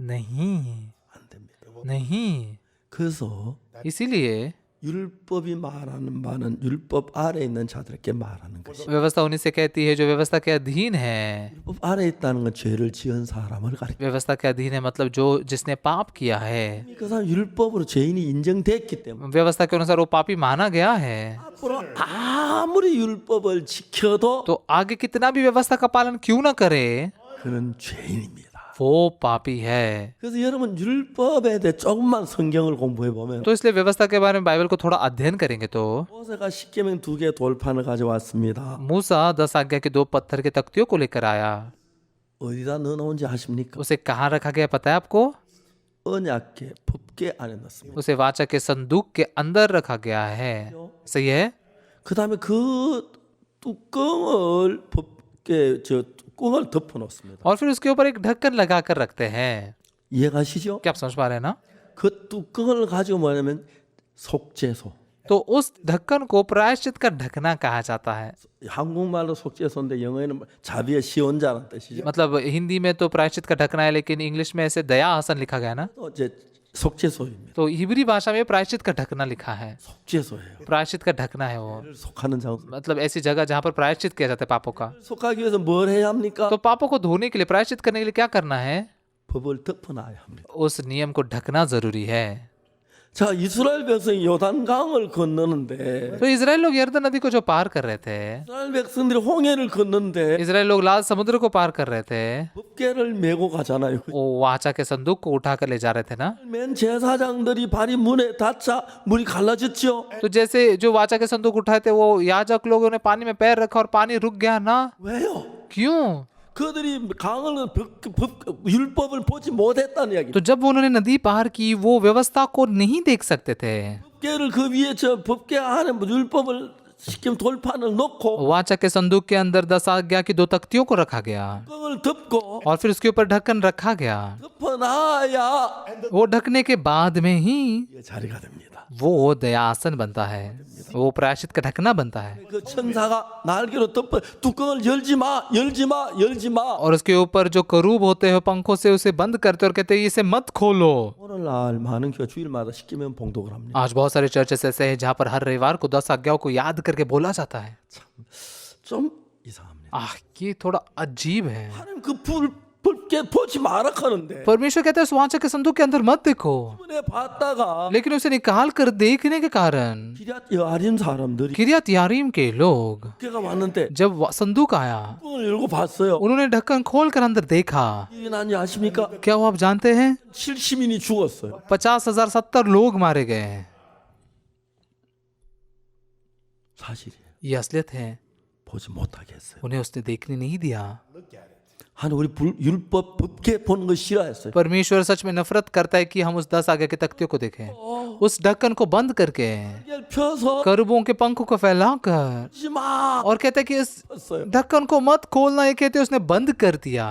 नहीं, 안 됩니다. नहीं। 그래서 इसीलिए 율법이 말하는 바는 율법 아래 있는 자들에게 말하는 것이. व्यवस्था उन्हीं से कहती है जो व्यवस्था के अधीन है। 율법 아래 있다는 건 죄를 지은 사람을 가리켜. व्यवस्था के अधीन है मतलब जो जिसने पाप किया है, 그 사람 율법으로 죄인이 인정됐기 때문에 व्यवस्था के अनुसार वो पापी माना गया है। 앞으로 아무리 율법을 지켜도 तो आगे कितना भी व्यवस्था का पालन क्यों ना करे, 그는 죄인입니다. वो पापी है। 그래서 여러분 율법에 대해 조금만 성경을 공부해 보면 तो इसलिए व्यवस्था के बारे में बाइबल को थोड़ा अध्ययन करेंगे तो 모세가 십계명 2개 돌판을 가져왔습니다. मूसा 10 आज्ञा के 2 पत्थर के तख्तियों को लेकर आया। 어디다 넣어놓은지 아십니까? उसे कहाँ रखा गया पता है आपको? 언약궤 법궤 안에 넣습니다. उसे वाचा के संदूक के अंदर रखा गया है। सही है। 그 다음에 그 뚜껑을 법궤 저 뚜껑을 덮어 놓습니다. और फिर उसके ऊपर एक ढक्कन लगा कर रखते हैं। 이해가시죠? क्या आप समझ पा रहे हैं ना? 그 뚜껑을 가지고 뭐냐면 속죄소. तो उस ढक्कन को प्रायश्चित का ढकना कहा जाता है। 한국말로 속죄소인데 영어에는 자비의 시원자라는 뜻이죠. मतलब हिंदी में तो प्रायश्चित का ढकना है, लेकिन इंग्लिश में ऐसे दया आसन लिखा गया ना। 또 이제 속죄소입니다. तो हिब्री भाषा में प्रायश्चित का ढकना लिखा है। 속죄소예요. प्रायश्चित का ढकना है वो, 속하는 장소. मतलब ऐसी जगह जहाँ पर प्रायश्चित किया जाता है पापों का। 속하기 위해서 뭘 해야 합니까? तो पापों को धोने के लिए, प्रायश्चित करने के लिए क्या करना है? 법을 덮어놔야 합니다. उस नियम को ढकना जरूरी है। 자, 이스라엘 백성이 요단강을 건너는데 तो इजराइल लोग यर्दन नदी को जो पार कर रहे थे, 이스라엘 백성들이 홍해를 건너는데 इजराइल लोग लाल समुद्र को पार कर रहे थे, 법궤를 메고 가잖아요. वो वाचा के संदूक को उठा कर ले जा रहे थे ना। 맨 제사장들이 발이 문에 닿자 물이 갈라졌죠. तो जैसे जो वाचा के संदूक उठाए थे वो याजक लोगों ने पानी में पैर रखा और पानी रुक गया ना। 왜요? क्यों? 그들이 강을 율법을 보지 못했다는 이야기. तो जब उन्होंने नदी पार की वो व्यवस्था को नहीं देख सकते थे। 법궤를 그 위에 저 법궤 안에 율법을 시키면 돌판을 놓고 वाचा के संदूक के अंदर 10 आज्ञा की 2 तख्तियों को रखा गया 뚜껑을 덮고 और फिर उसके ऊपर ढक्कन रखा गया। 덮어놔야 वो ढकने के बाद में ही 이게 자리가 됩니다. वो दयासन बनता है, वो प्रायश्चित का ढकना बनता है। 그 천사가 날개로 덮어 뚜껑을 열지 마, 열지 마, 열지 마. और उसके ऊपर जो करूब होते हैं पंखों से उसे बंद करते और कहते हैं इसे मत खोलो। 오늘날 많은 교회 주일마다 십계명 봉독을 합니다. आज बहुत सारे चर्चेस ऐसे हैं जहाँ पर हर रविवार को 10 आज्ञाओं को याद करके बोला जाता है। 좀 이상합니다. ये थोड़ा अजीब है। 하나님 그 법궤 보지 마라 하는데 परमेश्वर कहते हैं उस वाचा के संदूक के अंदर मत देखो, 문에 봤다가 लेकिन उसे निकाल कर देखने के कारण 기럇 여아림 사람들이 किरियत यारीम के लोग 법궤가 왔는데 जब संदूक आया 뚜껑을 열고 봤어요. उन्होंने ढक्कन खोल कर अंदर देखा। 이게 난지 아십니까? क्या वो आप जानते हैं? 70인이 죽었어요. 50,000 70 लोग मारे गए। 사실이에요. ये असलियत है। 보지 못하게 했어요. उन्हें उसने देखने नहीं दिया। 하나님 우리 율법 법궤 보는 거 싫어했어요. परमेश्वर सच में नफरत करता है कि हम उस 10 आज्ञा के तख्तियों को देखें। उस ढक्कन को बंद करके 이걸 펴서 करूबों के पंखों को फैलाकर 하지 마. और कहते हैं कि इस 했어요. ढक्कन को मत खोलना, ये कहते हैं उसने बंद कर दिया।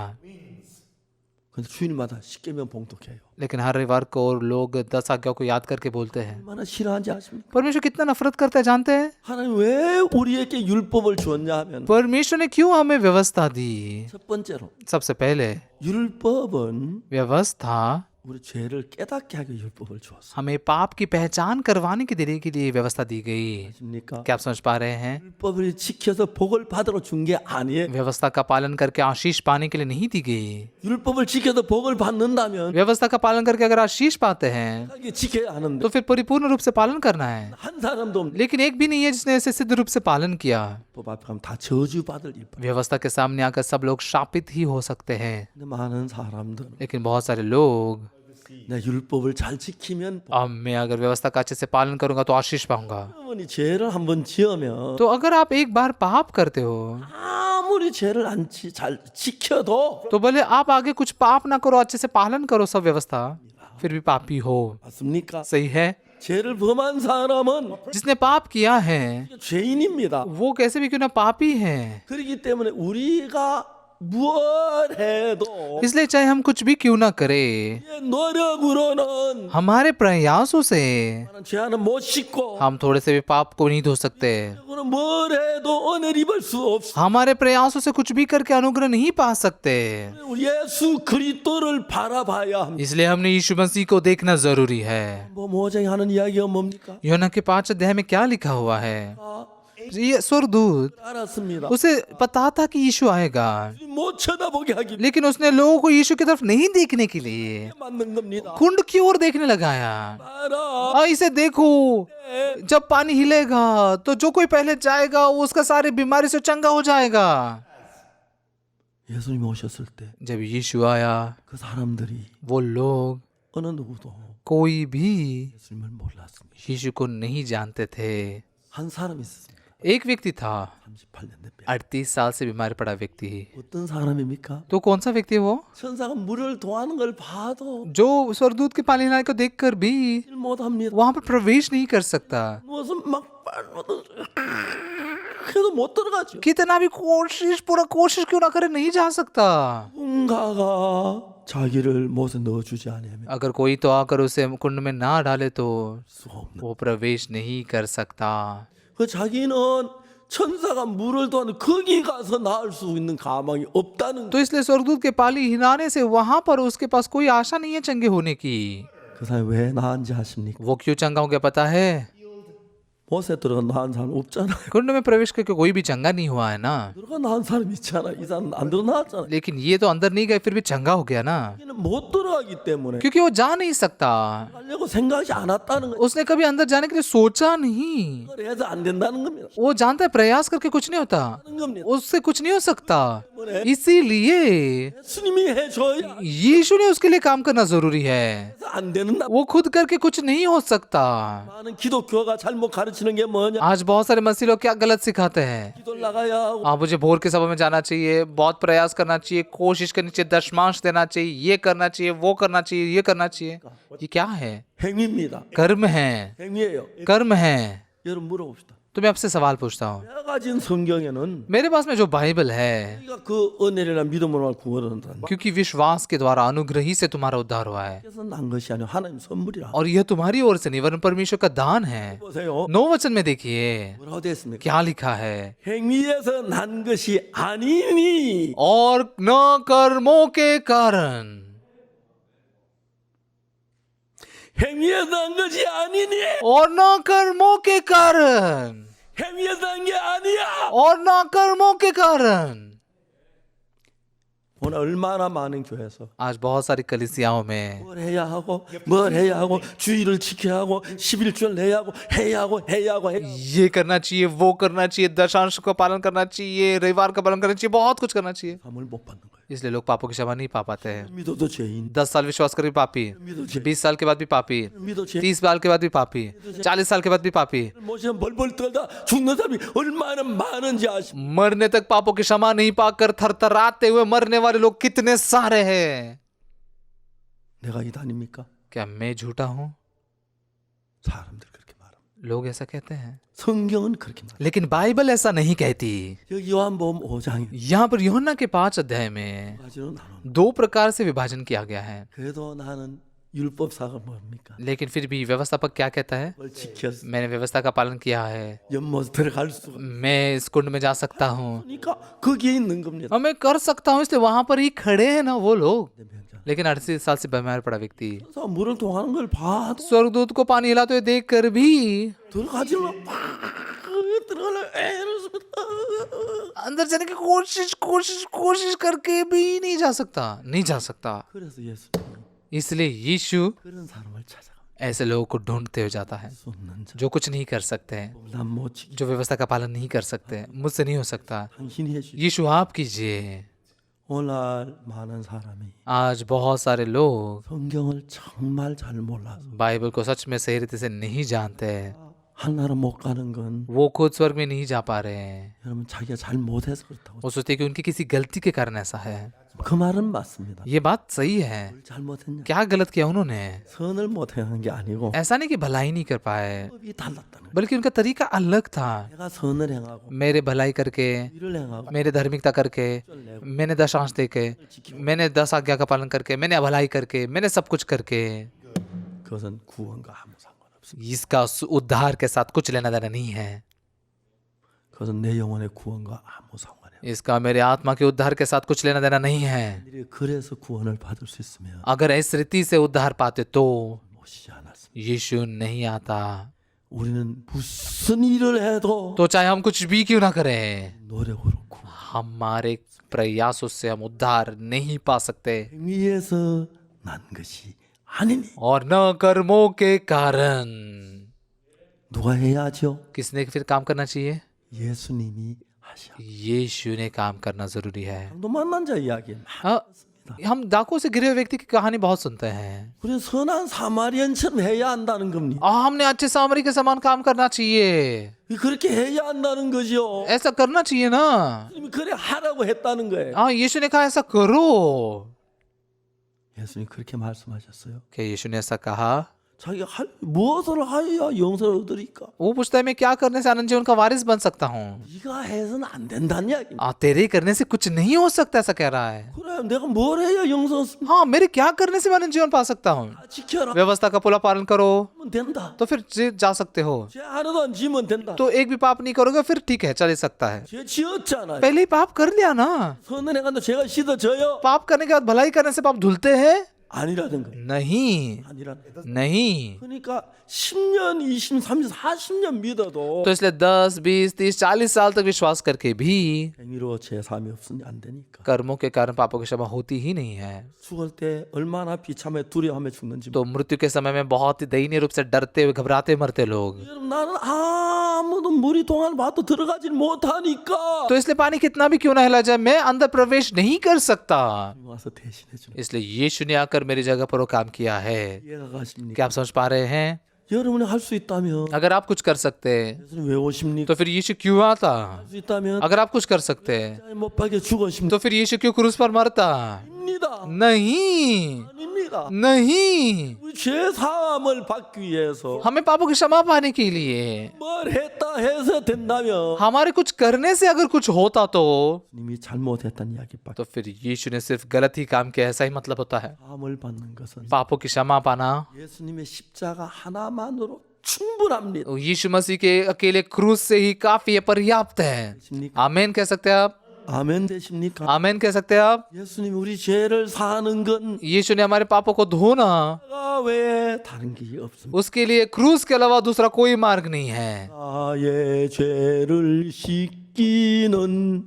근데 주일마다 십계명 봉독해요. लेकिन हर रविवार को लोग 10 आज्ञाओं को याद करके बोलते हैं। 얼마나 싫어하는지 아십니까? परमेश्वर कितना नफरत करता है जानते हैं? 하나님 왜 우리에게 율법을 주었냐 하면 परमेश्वर ने क्यों हमें व्यवस्था दी? 첫 번째로 सबसे पहले 율법은 व्यवस्था 우리 죄를 깨닫게 하기 위해 율법을 주었어. हमें पाप की पहचान करवाने के देने के लिए व्यवस्था दी गई। 아십니까? क्या आप समझ पा रहे हैं? 율법을 지켜서 복을 받으러 준 게 아니에요. व्यवस्था का पालन करके आशीष पाने के लिए नहीं दी गई। 율법을 지켜서 복을 받는다면 व्यवस्था का पालन करके अगर आशीष पाते हैं 하게 지켜야 하는데 तो फिर परिपूर्ण रूप से पालन करना है। 한 सा람도 없네. लेकिन एक भी नहीं है जिसने ऐसे सिद्ध रूप से पालन किया। 법 앞에 가면 다 저주받을 일. व्यवस्था के सामने आकर सब लोग शापित ही हो सकते हैं। 근데 많은 사람들은 लेकिन बहुत सारे लोग 내 율법을 잘 지키면 अब मैं अगर व्यवस्था का अच्छे से पालन करूंगा तो आशीष पाऊंगा। 어머니 죄를 한번 지으면 तो अगर आप एक बार पाप करते हो 아무리 죄를 잘 지켜도 तो भले आप आगे कुछ पाप ना करो, अच्छे से पालन करो सब व्यवस्था, फिर भी पापी हो। 맞습니까? सही है। 죄를 범한 사람은 जिसने पाप किया है 죄인입니다. वो कैसे भी क्यों ना पापी है। 그렇기 때문에 우리가 무엇 해도 इसलिए चाहे हम कुछ भी क्यों ना करें, 노력으로는 हमारे प्रयासों से 죄 하나 못 씻고 हम थोड़े से भी पाप को नहीं धो सकते। 그거는 뭘 해도 은혜를 입을 수 없어. हमारे प्रयासों से कुछ भी करके अनुग्रह नहीं पा सकते। 예수 그리스도를 바라봐야 합니다. इसलिए हमने यीशु मसीह को देखना जरूरी है। 뭐 모장이 하는 이야기가 뭡니까? यूहन्ना के 5 अध्याय में क्या लिखा हुआ है? 아, ये स्वर्गदूत 알았습니다. उसे पता था कि यीशु आएगा, 못 쳐다보게 하기 लेकिन उसने लोगों को यीशु की तरफ नहीं देखने के लिए 맞는 겁니다. कुंड की ओर देखने लगाया। 알아. इसे देखो, जब पानी हिलेगा तो जो कोई पहले जाएगा वो उसका सारी बीमारी से चंगा हो जाएगा। 예수님이 오셨을 때 그 जब यीशु आया 사람들이 वो लोग 어느 누구도 कोई भी 예수님을 몰랐습니다. यीशु को नहीं जानते थे। 한 사람이 있었습니다. एक व्यक्ति था, 38년 된 배. 38 साल से बीमार पड़ा व्यक्ति। 어떤 사람입니까? तो कौन सा व्यक्ति है वो? 천사가 물을 도하는 걸 봐도 जो स्वर्गदूत के पानी हिलाने को देखकर भी 일 못합니다. वहां पर प्रवेश नहीं कर सकता। 무슨 막 빨로도 그래도 못 들어가죠. कितना भी कोशिश, पूरा कोशिश क्यों ना करे, नहीं जा सकता। 누군가가 자기를 못에 넣어주지 않으면 अगर कोई तो आकर उसे कुंड में ना डाले तो 수가 없는. वो प्रवेश नहीं कर सकता। 그 자기는 천사가 물을 도하는 거기 가서 나을 수 있는 가망이 없다는 तो इसलिए स्वर्गदूत के पाली हिलाने से वहां पर उसके पास कोई आशा नहीं है चंगे होने की। 그 사람이 왜 나은지 아십니까? वो क्यों चंगा हो गया पता है? 못에 들어가 나은 사람 없잖아요. कुंड में प्रवेश करके कोई भी चंगा नहीं हुआ है ना। 들어가 나은 사람 있잖아. 이 사람 안 들어 나왔잖아. लेकिन ये तो अंदर नहीं गए फिर भी चंगा हो गया ना, 여기는 못 들어가기 때문에 क्योंकि वो जा नहीं सकता। 하려고 생각하지 않았다는 거예요. उसने कभी अंदर जाने के लिए सोचा नहीं। 그걸 해서 안 된다는 겁니다. वो जानता है प्रयास करके कुछ नहीं होता, 하는 겁니다. उससे कुछ नहीं हो सकता। इसीलिए 예수님이 해줘야 यीशु ने उसके लिए काम करना जरूरी है। 해서 안 되는다. वो खुद करके कुछ नहीं हो सकता। 많은 기독교가 잘못 가르치는 게 뭐냐? आज बहुत सारे मसीह लोग क्या गलत सिखाते हैं? 기도 나가야 하고 हाँ, मुझे भोर के सभा में जाना चाहिए, बहुत प्रयास करना चाहिए, कोशिश करनी चाहिए, दशमांश देना चाहिए, ये करना चाहिए, वो करना चाहिए, ये करना चाहिए। ये क्या है? 행위입니다. कर्म है, 행위예요. कर्म है। 여러분 물어봅시다. तो मैं आपसे सवाल पूछता हूँ, 내가 가진 성경에는 मेरे पास में जो बाइबल है, 우리가 그 은혜를 믿음으로 구원을 한다. क्योंकि विश्वास के द्वारा अनुग्रह ही से तुम्हारा उद्धार हुआ है, 그래서 난 것이 아니라 하나님 선물이라. और यह तुम्हारी ओर से नहीं वरन परमेश्वर का दान है। 보세요. 9 वचन में देखिए 뭐라고 되어 있습니까? क्या लिखा है? 행위에서 난 것이 아니니 और न कर्मों के कारण, 행위에서 난 것이 아니니 और न कर्मों के कारण, 행위에서 난 게 아니야. और न कर्मों के कारण। 오늘 얼마나 많은 교회에서 आज बहुत सारी कलीसियाओं में 뭘 해야 하고 뭘 해야 하고 주의를 지켜야 하고 11절 내야 하고 해야 하고 해야 하고 해야 하고. ये करना चाहिए, वो करना चाहिए, दशांश का पालन करना चाहिए, रविवार का पालन करना चाहिए, बहुत कुछ करना चाहिए। 감을 못 받는 거예요. इसलिए लोग पापों की क्षमा नहीं पा पाते हैं। 믿어도 죄인. 10 साल विश्वास कर भी पापी, 믿어도 죄인. 20 साल के बाद भी पापी, 믿어도 죄인. 30 साल के बाद भी पापी, 40 साल के बाद भी पापी। 모시면 벌벌 떨다 죽는 사람이 얼마나 많은지 아십니까? मरने तक पापों की क्षमा नहीं पाकर थरथराते हुए मरने वाले लोग कितने सारे हैं। 내가 이 다닙니까? क्या मैं झूठा हूँ? 사람들 그렇게 말합니다. लोग ऐसा कहते हैं, 성경은 그렇게 말해요. लेकिन बाइबल ऐसा नहीं कहती। 여기 요한복음 5장에 यहाँ पर यूहन्ना के 5 अध्याय में 가지로 나눈. 2 प्रकार से विभाजन किया गया है। 그래도 나는 율법사가 뭡니까? लेकिन फिर भी व्यवस्थापक क्या कहता है? 뭘 지켰어? मैंने व्यवस्था का पालन किया है, 연못 들어갈 수가. मैं इस कुंड में जा सकता हूँ, 그러니까 거기에 있는 겁니다. और मैं कर सकता हूँ, इसलिए वहां पर ही खड़े हैं ना वो लोग। 병자. लेकिन 38 साल से बीमार पड़ा व्यक्ति 그래서 물을 통하는 걸 봐도 स्वर्गदूत को पानी हिलाते हुए देख कर भी 들어가지로 들어가려 애를 अंदर जाने की कोशिश करके भी नहीं जा सकता। 그래서 예수 इसलिए यीशु 그런 사람을 찾아가. ऐसे लोगों को ढूंढते हुए जाता है 수 없는 자. जो कुछ नहीं कर सकते हैं, 난못 지키. जो व्यवस्था का पालन नहीं कर सकते हैं। मुझसे नहीं हो सकता, 당신이 해주. यीशु आप कीजिए। 오늘 많은 사람이 आज बहुत सारे लोग 성경을 정말 잘 몰라서 बाइबल को सच में सही रीति से नहीं जानते हैं, 하나로 못 가는 건 वो खुद स्वर्ग में नहीं जा पा रहे हैं। 여러분 자기가 잘 못해서 그렇다고. वो सोचते हैं कि उनकी किसी गलती के कारण ऐसा है। 그 말은 맞습니다. ये बात सही है। 뭘 잘못했냐? क्या गलत किया उन्होंने? 선을 못한 게 아니고 ऐसा नहीं कि भलाई नहीं कर पाए, 법이 달랐다는 거예요. बल्कि उनका तरीका अलग था। 내가 선을 행하고 मेरे भलाई करके, 일을 행하고 मेरे धार्मिकता करके, मैंने दशांश देके, मैंने 10 आज्ञा का पालन करके, मैंने भलाई करके, मैंने सब कुछ करके, 그것은 구원과 아무 상관없습니다. इसका उद्धार के साथ कुछ लेना देना नहीं है। 그것은 내 영혼의 구원과 아무 상관이 없어요. इसका मेरे आत्मा के उद्धार के साथ कुछ लेना देना नहीं है। 그래서 구원을 받을 수 있으면 अगर इस रीति से उद्धार पाते तो 오시지 않았습니다. यीशु नहीं आता। 우리는 무슨 일을 해도 तो चाहे हम कुछ भी क्यों ना करें, 노력으로 구원. हमारे प्रयासों से हम उद्धार नहीं पा सकते, 행위에서 난 것이 아니니 और न कर्मों के कारण। 누가 해야죠? किसने फिर काम करना चाहिए? 예수님이 하셔. यीशु ने काम करना जरूरी है। 도 만난 자 이야기. हाँ, हम डाकू से घिरे हुए व्यक्ति की कहानी बहुत सुनते हैं। 우리는 선한 사마리안처럼 해야 한다는 겁니다. हमने अच्छे सामरी के समान काम करना चाहिए, 그렇게 해야 한다는 거죠. ऐसा करना चाहिए ना। 예수님이 그래 하라고 했다는 거예요. हाँ, यीशु ने कहा ऐसा करो। 예수님이 그렇게 말씀하셨어요. क्या यीशु ने ऐसा कहा? 자기가 무엇을 하여야 영생을 얻으리까? वो पूछता है मैं क्या करने से अनंत जीवन का वारिस बन सकता हूँ? 네가 해서는 안 된다는 이야기입니다. तेरे करने से कुछ नहीं हो सकता, ऐसा कह रहा है। 그래 내가 뭘 해야 영생 얻습니까? हाँ, मेरे क्या करने से मैं अनंत जीवन पा सकता हूँ? 지켜라. व्यवस्था का पूरा पालन करो 하면 된다. तो फिर जा सकते हो। 죄 하나도 안 지으면 된다. तो एक भी पाप नहीं करोगे फिर ठीक है, चल सकता है। 죄 지었잖아요. पहले ही पाप कर लिया ना। 선을 행한다 죄가 씻어져요? पाप करने के बाद भलाई करने से पाप धुलते हैं? 아니라는 거예요. नहीं, नहीं। 그러니까 10년, 20, 30, 40년 믿어도 तो इसलिए 10, 20, 30, 40 साल तक विश्वास करके भी 행위로 죄 사함이 없으니 안 되니까. कर्मों के कारण पापों की क्षमा होती ही नहीं है। 죽을 때 얼마나 비참해 두려워하며 죽는지. तो मृत्यु के समय में बहुत ही दयनीय रूप से डरते हुए घबराते मरते लोग। 여러분 나는 아무도 물이 동안 봐도 들어가질 못하니까 तो इसलिए पानी कितना भी क्यों ना हिला जाए, मैं अंदर प्रवेश नहीं कर सकता। 와서 대신해 주는 इसलिए यीशु ने आकर मेरी जगह पर वो काम किया है। 이해가 가십니까? क्या आप समझ पा रहे हैं? 여러분이 할 수 있다면 अगर आप कुछ कर सकते 예수님 왜 오십니까? तो फिर यीशु क्यों आता? 할 수 있다면 अगर आप कुछ कर सकते 못 박여 죽으십니까? तो फिर यीशु क्यों क्रूस पर मरता? 아닙니다. नहीं, 아닙니다. नहीं। 우리 죄 사함을 받기 위해서 हमें पापों की क्षमा पाने के लिए 뭘 했다 해서 된다면 हमारे कुछ करने से अगर कुछ होता तो 님이 잘못했다는 이야기밖에. तो फिर यीशु ने सिर्फ गलत ही काम किया, ऐसा ही मतलब होता है। 사함을 받는 것은 पापों की क्षमा पाना 예수님의 십자가 하나만으로 충분합니다. यीशु मसीह के अकेले क्रूस से ही काफी है, पर्याप्त है। 되십니까? आमेन कह सकते हैं आप? 아멘 되십니까? आमेन कह सकते हैं आप? 예수님 우리 죄를 사는 건 यीशु ने हमारे पापों को धोना, 왜 다른 게 없습니다. उसके लिए क्रूस के अलावा दूसरा कोई मार्ग नहीं है। 나의 죄를 씻기는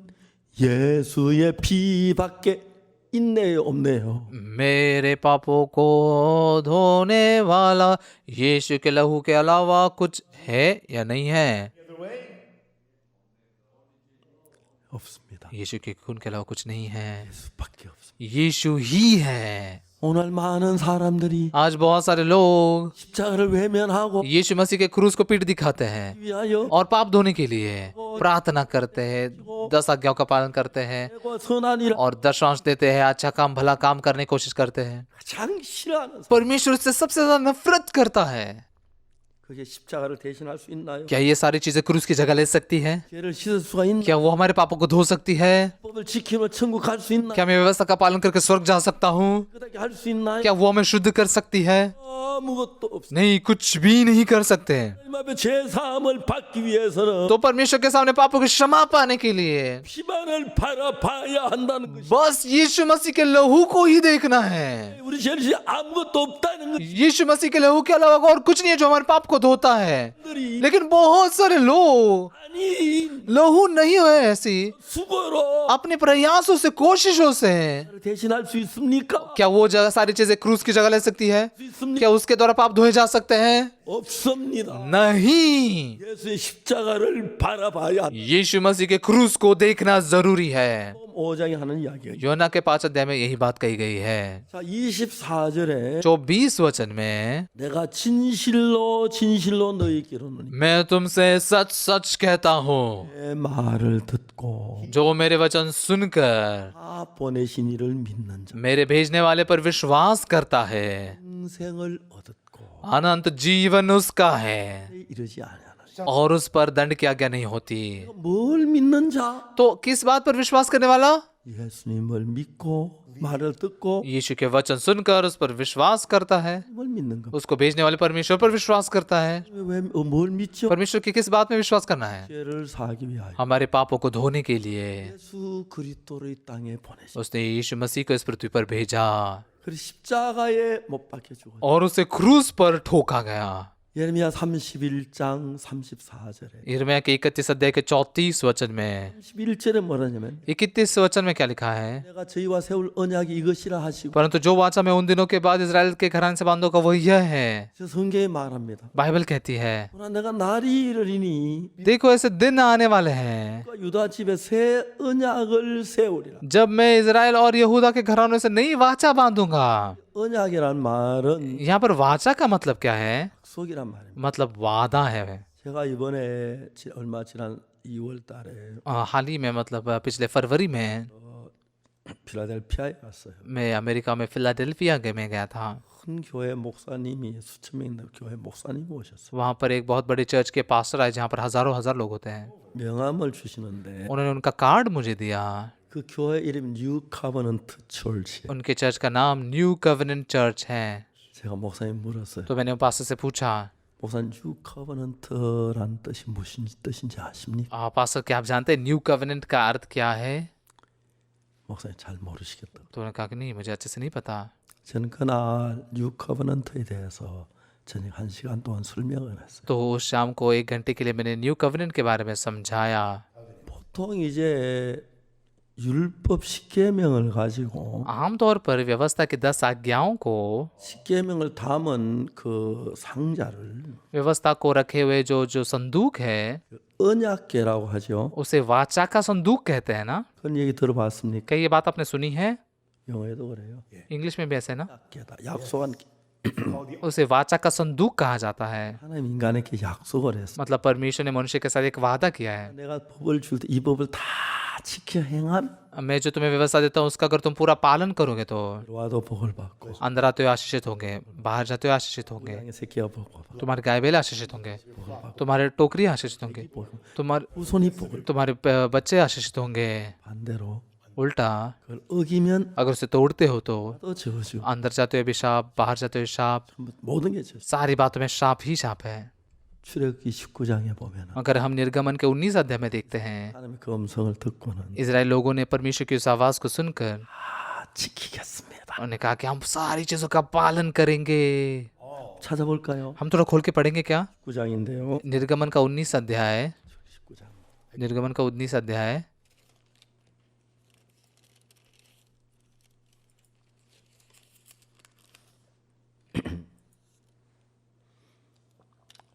예수의 피밖에 있네요, 없네요. मेरे पापों को धोने वाला यीशु के लहू के अलावा कुछ है या नहीं है? 없습니다. यीशु के खून के अलावा कुछ नहीं है। 예수밖에 없습니다. यीशु ही है। 오늘 많은 사람들이 आज बहुत सारे लोग 십자가를 외면하고 यीशु मसीह के क्रूस को पीठ दिखाते हैं 위하여 और पाप धोने के लिए प्रार्थना करते हैं, 10 आज्ञाओं का पालन करते हैं 선한 일 और दशांश देते हैं, अच्छा काम भला काम करने की कोशिश करते हैं। 가장 싫어하는 परमेश्वर से सबसे ज्यादा नफरत करता है। 그게 십자가를 대신할 수 있나요? क्या ये सारी चीजें क्रूस की जगह ले सकती है? 죄를 씻을 수가 있나? क्या वो हमारे पापों को धो सकती है? 법을 지키면 천국 갈 수 있나? क्या मैं व्यवस्था का पालन करके स्वर्ग जा सकता हूँ? 그렇게 할 수 있나요? क्या वो हमें शुद्ध कर सकती है? 아무것도 없어. नहीं, कुछ भी नहीं कर सकते। 하나님 앞에 죄 사함을 받기 위해서는 तो परमेश्वर के सामने पापों की क्षमा पाने के लिए 피만을 바라봐야 한다는 것이. बस यीशु मसीह के लहू को ही देखना है। 우리 죄를 아무것도 없다는 यीशु मसीह के लहू के अलावा और कुछ नहीं है जो हमारे पाप को धोता है। 것들이 लेकिन बहुत सारे लोग 아니 लहू नहीं है ऐसी 수고로 अपने प्रयासों से, कोशिशों से। 대신할 수 있습니까? क्या वो जगह सारी चीजें क्रूस की जगह ले सकती है? 수 있습니까? क्या उसके द्वारा पाप धोए जा सकते हैं? 없습니다. नहीं, 예수의 십자가를 바라봐야 한다. यीशु मसीह के क्रूस को देखना जरूरी है। 5장에 하는 이야기예요. योना के 5 अध्याय में यही बात कही गई है। 자, 24절에 24 वचन में, 내가 진실로 진실로 너희에게 이르노니 मैं तुमसे सच सच कहता हूँ, 내 말을 듣고 जो मेरे वचन सुनकर 다 보내신 이를 믿는 자 मेरे भेजने वाले पर विश्वास करता है, 영생을 얻었고 अनंत जीवन उसका है 이르지 아니하노니. और उस पर दंड की आज्ञा नहीं होती। 뭘 믿는 자? तो किस बात पर विश्वास करने वाला? 예수님을 믿고 말을 듣고 यीशु के वचन सुनकर उस पर विश्वास करता है, 뭘 믿는 거? उसको भेजने वाले परमेश्वर पर विश्वास करता है। 뭘 믿죠? परमेश्वर की किस बात में विश्वास करना है? 죄를 사하기 위하여 हमारे पापों को धोने के लिए 예수 그리스도를 이 땅에 보내시. उसने यीशु मसीह को इस पृथ्वी पर भेजा 그리고 십자가에 못 박혀 죽었. और उसे क्रूस पर ठोका गया। 예레미야 31장 34절에 यिर्मयाह के 31 अध्याय के 34 वचन में, 31절에 뭐라냐면 31 वचन में क्या लिखा है? 내가 저희와 세울 언약이 이것이라 하시고 परंतु जो वाचा मैं उन दिनों के बाद इजराइल के घराने से बांधों का वो यह है। 저 성경에 말합니다. बाइबल कहती है, 그러나 내가 날이 이르리니 देखो ऐसे दिन आने वाले हैं 유다 집에 새 언약을 세우리라. जब मैं इजराइल और यहूदा के घरानों से नई वाचा बांधूंगा। 언약이란 말은 यहाँ पर वाचा का मतलब क्या है? 약속이란 말입니다. मतलब वादा है। 제가 이번에 얼마 지난 2월 달에 हाल ही में, मतलब पिछले फरवरी में 필라델피아에 갔어요. मैं अमेरिका में फिलाडेल्फिया में गया था। 큰 교회 목사님이 수천 명 있는 교회 목사님이 오셨어요. वहाँ पर एक बहुत बड़े चर्च के पास्टर आए जहाँ पर हजारों हजार लोग होते हैं। 명함을 주시는데 उन्होंने उनका कार्ड मुझे दिया। 그 교회 이름이 뉴 카버넌트 철치. उनके चर्च का नाम न्यू कवेनेंट चर्च है। 제가 목사님 물었어요. तो मैंने पास्टर से पूछा, 목사님 뉴 카버넌트란 뜻이 무슨 뜻인지 아십니까? पास्टर क्या आप जानते हैं न्यू कवेनेंट का अर्थ क्या है? 목사님 잘 모르시겠다고. तो उन्होंने कहा कि नहीं, मुझे अच्छे से नहीं पता। 저는 그날 뉴 커버넌트에 대해서 저녁 1시간 동안 설명을 했어요. तो उस शाम को 1 घंटे के लिए मैंने न्यू कवेनेंट के बारे में समझाया। 보통 이제 율법 10계명을 가지고 आमतौर पर व्यवस्था की 10 आज्ञाओं को, 10계명을 담은 그 상자를 व्यवस्था को रखे हुए जो संदूक है, 언약궤라고 하죠. उसे वाचा का संदूक कहते हैं ना। 그런 얘기 들어봤습니까? क्या ये बात आपने सुनी है? 영어에도 그래요. इंग्लिश में भी ऐसे है ना। 언약궤다. 약속한 उसे वाचा का संदूक कहा जाता है। 하나님 인간에게 약속을 했어. मतलब परमेश्वर ने मनुष्य के साथ एक वादा किया है, 내가 법을 줄 때 이 법을 다 지켜 행함 मैं जो तुम्हें व्यवस्था देता हूँ उसका अगर तुम पूरा पालन करोगे तो 와도 복을 받고 अंदर आते हुए आशीषित होंगे, बाहर जाते हुए आशीषित होंगे, 땅의 새끼가 복 받고 तुम्हारे गाय बैल आशीषित होंगे, तुम्हारे टोकरी आशीषित होंगे, 후손이 복을 तुम्हारे बच्चे आशीषित होंगे। 반대로 उल्टा 그걸 어기면 अगर उसे तोड़ते हो तो 또 저주. अंदर जाते हुए भी शाप, बाहर जाते हुए शाप, 모든 게 저주. सारी बातों में शाप ही शाप है। 출애굽기 19장에 보면 अगर हम निर्गमन के 19 अध्याय में देखते हैं, 하나님의 그 음성을 듣고는 इजराइल लोगों ने परमेश्वर की उस आवाज को सुनकर 지키겠습니다. उन्होंने कहा कि हम सारी चीजों का पालन करेंगे। 찾아볼까요? हम थोड़ा खोल के पढ़ेंगे क्या? 19장인데요. निर्गमन का 19 अध्याय, 19장. निर्गमन का 19 अध्याय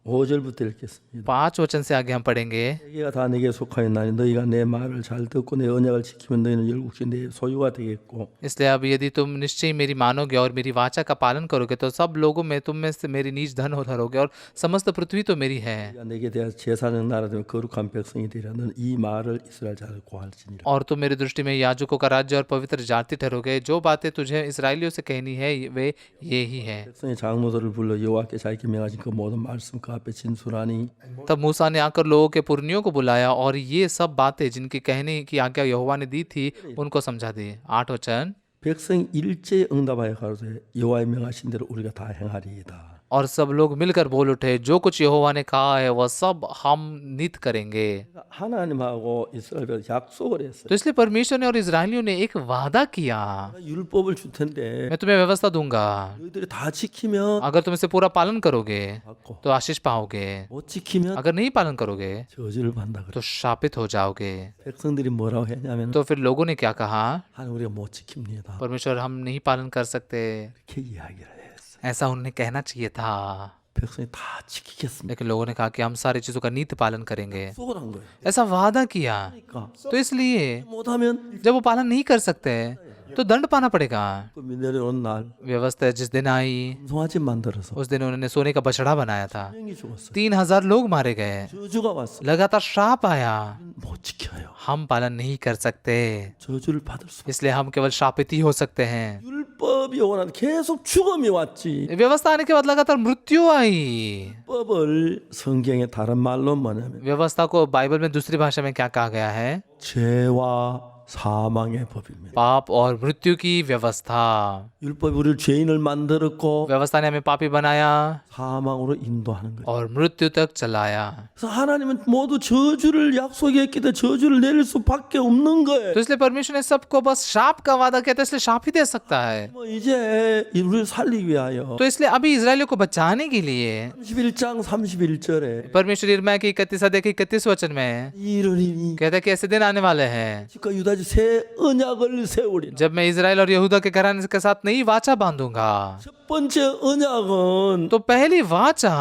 5절부터 읽겠습니다. 5 वचन से आगे हम पढ़ेंगे। 세계가 다 내게 속하였나니 너희가 내 말을 잘 듣고 내 언약을 지키면 너희는 열국이 내 소유가 되겠고 इसलिए अब यदि तुम निश्चय मेरी मानोगे और मेरी वाचा का पालन करोगे तो सब लोगों में तुम में से मेरी नीच धन ठहरोगे और समस्त पृथ्वी तो मेरी है। 네가 내게 대하여 제사장 나라 되면 거룩한 백성이 되리라. 너는 이 말을 이스라엘 자를 고할지니라. और तुम मेरी दृष्टि में याजकों का राज्य और पवित्र जाति ठहरोगे। जो बातें तुझे इसराइलियों से कहनी है वे ये ही है। 백성의 장로들을 불러 여호와께 자기께 명하신 그 모든 말씀 그 앞에 진술하니 तब मूसा ने आकर लोगों के पुरनियों को बुलाया और ये सब बातें जिनकी कहने की आज्ञा यहोवा ने दी थी उनको समझा दी। 8 वचन। 백성이 일제히 응답하여 가로되 여호와의 명하신 대로 우리가 다 행하리이다. और सब लोग मिलकर बोल उठे, जो कुछ यहोवा ने कहा है वह सब हम नित करेंगे। 하나님하고 이스라엘과 약속을 했어요. तो इसलिए परमेश्वर ने और इजरायलियों ने एक वादा किया, 율법을 줄 텐데 मैं तुम्हें व्यवस्था दूंगा, 너희들이 다 지키면 अगर तुम इसे पूरा पालन करोगे 받고 तो आशीष पाओगे, 못 지키면 अगर नहीं पालन करोगे 저주를 받는다 तो 그래. शापित हो जाओगे। 백성들이 뭐라고 했냐면 तो फिर लोगों ने क्या कहा, 하나님 우리가 못 지킵니다. परमेश्वर हम नहीं पालन कर सकते। 이렇게 이야기를 했어요. ऐसा उन्हें कहना चाहिए था, 백성이 다 지키겠습니다. लेकिन लोगों ने कहा कि हम सारी चीजों का नीति पालन करेंगे। 약속을 한 거예요. ऐसा वादा किया, 그러니까 तो इसलिए 못하면 जब वो पालन नहीं कर सकते तो दंड पाना पड़ेगा। 그 내려온 날 व्यवस्था जिस दिन आई 성화집 만들어서 उस दिन उन्होंने सोने का बछड़ा बनाया था। 명이 죽었어요. 3000 लोग मारे गए, 저주가 왔어요. लगातार श्राप आया, 못 지켜요. हम पालन नहीं कर सकते, 저주를 받을 수. इसलिए हम केवल शापित ही हो सकते हैं। 율법이 오고 나서 계속 죽음이 왔지. व्यवस्था आने के बाद लगातार मृत्यु आई। 율법을 성경의 다른 말로 뭐냐면 व्यवस्था को बाइबल में दूसरी भाषा में क्या कहा गया है, 죄와 사망의 법입니다. पाप और मृत्यु की व्यवस्था। 율법이 우리를 죄인을 만들었고 व्यवस्था ने हमें पापी बनाया 사망으로 인도하는 거예요. और मृत्यु तक चलाया। 그래서 하나님은 모두 저주를 약속했기 때문에 저주를 내릴 수밖에 없는 거예요. तो इसलिए परमेश्वर ने सबको बस श्राप का वादा किया, तो इसलिए श्राप ही दे सकता है। 뭐 이제 우리를 살리기 위하여 तो इसलिए अभी इजरायलियों को बचाने के लिए 31장 31절에 परमेश्वर यिर्मयाह की 31 अध्याय के 31 वचन में 이르리니 कहता है कि ऐसे दिन आने वाले हैं 집과 유다지 새 언약을 세우리라. जब मैं इजराइल और यहूदा के घराने के साथ नई वाचा बांधूंगा। 첫 번째 언약은 तो पहली वाचा